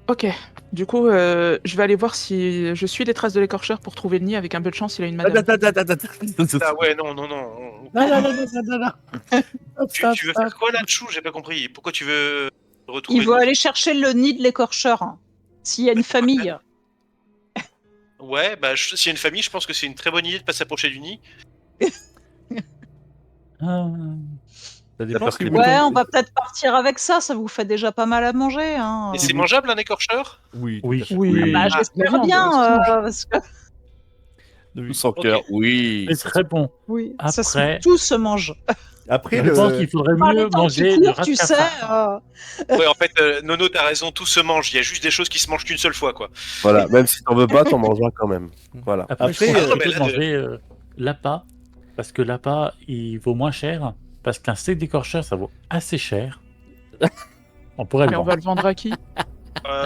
Ok, du coup, je vais aller voir si je suis les traces de l'écorcheur pour trouver le nid. Avec un peu de chance, il a une madame. Ah ouais, non. Tu veux faire quoi là, Chou? J'ai pas compris. Pourquoi tu veux retrouver Il veut aller chercher le nid de l'écorcheur. Hein. S'il y a une famille. Ouais, bah s'il y a une famille, je pense que c'est une très bonne idée de pas s'approcher du nid. Ah. Ça dépend ce que vous Ouais, tombez. on va peut-être partir avec ça. Ça vous fait déjà pas mal à manger. Hein. Et c'est mangeable un écorcheur? Oui. Oui. tout à fait. Oui. Bah, Ah, j'espère la viande, bien. ça se mange. Parce que... Oui. Tout sans cœur, oui. C'est très bon. Oui, Après- tout se mange. Après, Je pense qu'il faudrait Par les mieux temps manger qui le courent, rat de tu sais. cafard. Ouais, en fait, Nono, t'as raison, tout se mange. Il y a juste des choses qui se mangent qu'une seule fois, quoi. Voilà, même si t'en veux pas, t'en mangeras quand même. Voilà. Après, Après, je pense euh, plutôt mais de là, manger l'appât, parce que l'appât, il vaut moins cher, parce qu'un steak d'écorcheur, ça vaut assez cher. On pourrait le Et on vendre. va le vendre à qui?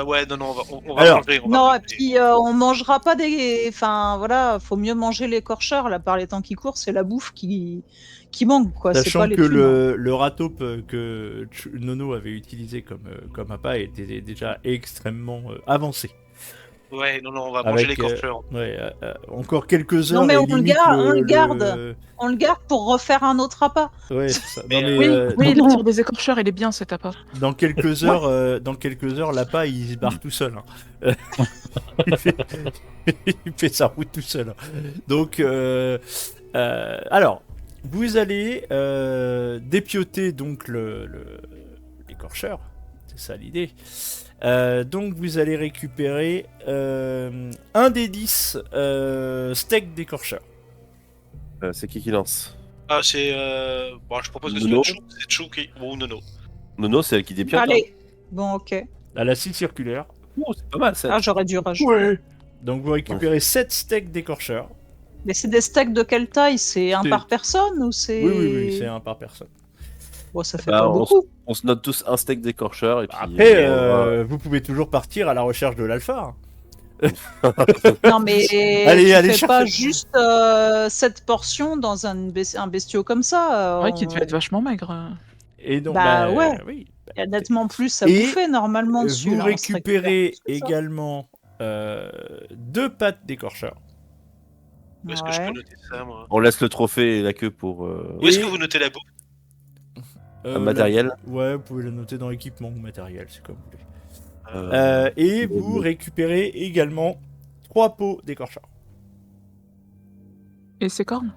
Ouais, non, on va Alors, manger. on va Non, et manger. puis on mangera pas des. Enfin, voilà, faut mieux manger l'écorcheur. Là, par les temps qui courent, c'est la bouffe qui manque, quoi. C'est sachant pas les que thunes. Hein. le râteaupe que Nono avait utilisé comme appât était déjà extrêmement avancé. Ouais, non, on va manger Avec, l'écorcheur. encore quelques heures Non, mais et on le limite garde. On le garde pour refaire un autre appât. Ouais, c'est ça. Mais, Non, mais, Oui, la tire des écorcheurs, il est bien cet appât. dans quelques heures, l'appât il se barre tout seul. Hein. il fait sa route tout seul. Donc, alors, vous allez dépioter donc l'écorcheur. C'est ça l'idée. Donc vous allez récupérer un des 10 steaks d'écorcheur. C'est qui lance? Ah, c'est. Bon, je propose que Nono. c'est Chou qui. Ou Nono. Nono, c'est elle qui dépiote. Allez. Bon, ok. À la scie circulaire. Hein. Oh, c'est pas mal, ça. Ah, j'aurais dû rajouter. Donc vous récupérez 7 steaks d'écorcheur. Mais c'est des steaks de quelle taille? C'est un C'est- par personne ou c'est. Oui, c'est un par personne. Bon, ça fait Bah, pas on beaucoup. On se note tous un steak d'écorcheur et puis. Après, on vous pouvez toujours partir à la recherche de l'alpha. Non, mais Allez, tu fais pas chercher. juste cette portion dans un bestiau comme ça. Ouais, qui devait être vachement maigre. Et donc, Bah, ouais. oui. Il y a nettement plus à Et bouffer normalement dessus. Vous là, on se récupère récupérez plus que ça. également 2 pattes d'écorcheur. Où est-ce que je Ouais. peux noter ça, moi? On laisse le trophée et la queue pour Où est-ce Et- que vous notez la bouffe? un matériel. Ouais, vous pouvez le noter dans équipement ou matériel, c'est comme vous voulez. Euh, Et vous récupérez également 3 pots d'écorcheur. Et ses cornes?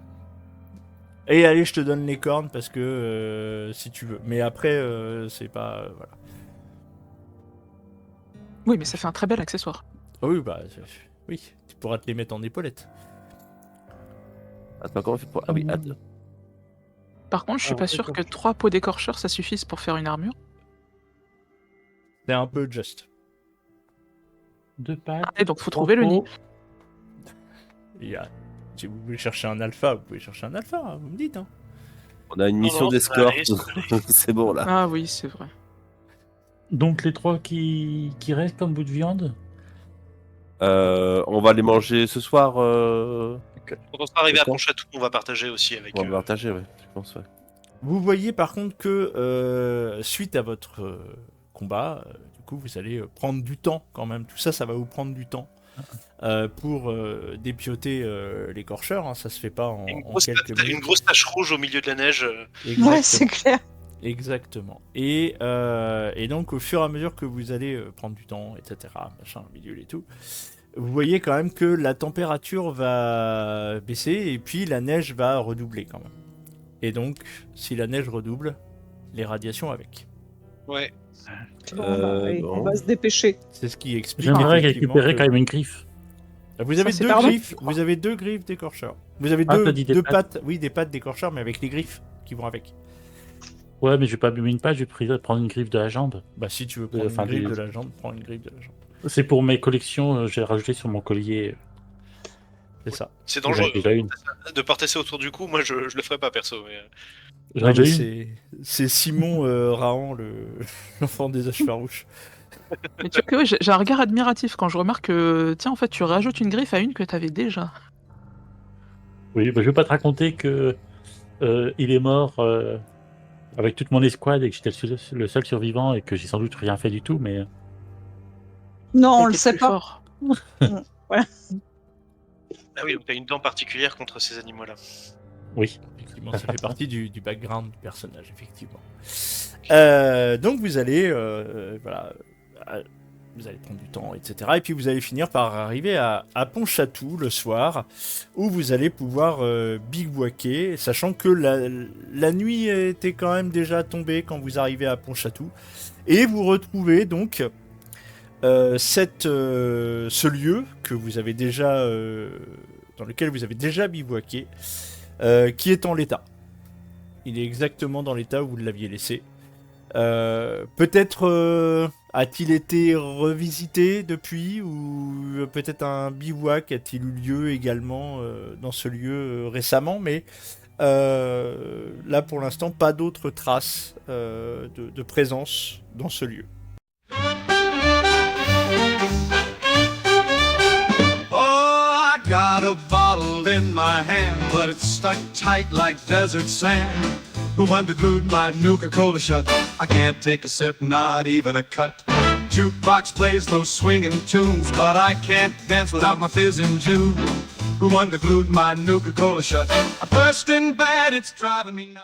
Et allez, je te donne les cornes parce que si tu veux. Mais après, c'est pas. Voilà. Oui, mais ça fait un très bel accessoire. Ah oui, bah. Oui, tu pourras te les mettre en épaulette. Attends, comment on fait pour. Ah oui, attends. Par contre, je suis Ah, pas sûr que 3 pots d'écorcheur ça suffise pour faire une armure. C'est un peu juste. 2 pattes. Et donc, faut trois trouver le nid. pots. Il y a- Si vous voulez chercher un alpha, vous pouvez chercher un alpha, hein, vous me dites. Hein. On a une mission non, ça va d'escorte. aller, ça va aller. C'est bon là. Ah oui, c'est vrai. Donc les 3 qui restent comme bout de viande. On va les manger ce soir. Quand on sera arrivé à D'accord. Ponchatou, on va partager aussi avec. On va partager, ouais, je pense. Ouais. Vous voyez par contre que suite à votre combat, du coup, vous allez prendre du temps quand même. Tout ça, ça va vous prendre du temps pour dépioter l'écorcheur. Hein. Ça se fait pas en, Une en grosse, quelques une minutes. grosse tache rouge au milieu de la neige. Exactement. Ouais, c'est clair. Exactement. Et donc, au fur et à mesure que vous allez prendre du temps, etc., machin, bidule et tout, vous voyez quand même que la température va baisser et puis la neige va redoubler quand même. Et donc, si la neige redouble, les radiations avec. Ouais. Bon, bah, allez, bon. on va se dépêcher. C'est ce qui explique. J'aimerais effectivement récupérer que- quand même une griffe. Vous avez Ça, c'est deux pardon griffes. Vous avez 2 griffes d'écorcheur. Vous avez Ah, deux t'as dit des deux pattes. pattes. Oui, des pattes d'écorcheur, mais avec les griffes qui vont avec. Ouais, mais je vais pas abîmer une page, je vais prendre une griffe de la jambe. Bah, si tu veux prendre Enfin, une griffe des- de la jambe, prends une griffe de la jambe. C'est pour mes collections, j'ai rajouté sur mon collier. C'est ça. C'est J'en dangereux ai déjà une. de porter ça autour du cou. Moi, je le ferais pas perso. Mais... J'en ai Ouais, mais déjà une. c'est Simon Rahan, l'enfant des âges farouches. Mais tu vois que ouais, j'ai un regard admiratif quand je remarque que, tiens, en fait, tu rajoutes une griffe à une que t'avais déjà. Oui, bah, je vais pas te raconter que il est mort avec toute mon escouade et que j'étais le seul survivant et que j'ai sans doute rien fait du tout, mais Non, on le T'es sait plus pas. fort. Ah oui, donc t'as une dent particulière contre ces animaux-là. oui. Effectivement, ça fait partie du background du personnage, effectivement. Donc vous allez, voilà, vous allez prendre du temps, etc. Et puis vous allez finir par arriver à Pontchatou le soir, où vous allez pouvoir bivouaquer, sachant que la nuit était quand même déjà tombée quand vous arrivez à Pontchatou. Et vous retrouvez donc ce lieu que vous avez déjà, dans lequel vous avez déjà bivouaqué, qui est en l'état. Il est exactement dans l'état où vous l'aviez laissé. Peut-être a-t-il été revisité depuis, ou peut-être un bivouac a-t-il eu lieu également dans ce lieu récemment, mais là pour l'instant pas d'autres traces de présence dans ce lieu. Oh, I got a bottle in my hand, but it's stuck tight like desert sand. When they glued my Nuka-Cola shut, I can't take a sip, not even a cut. Jukebox plays those swinging tunes, but I can't dance without my fizzing June. When they glued my Nuka-Cola shut, I'm bursting bad, it's driving me nuts.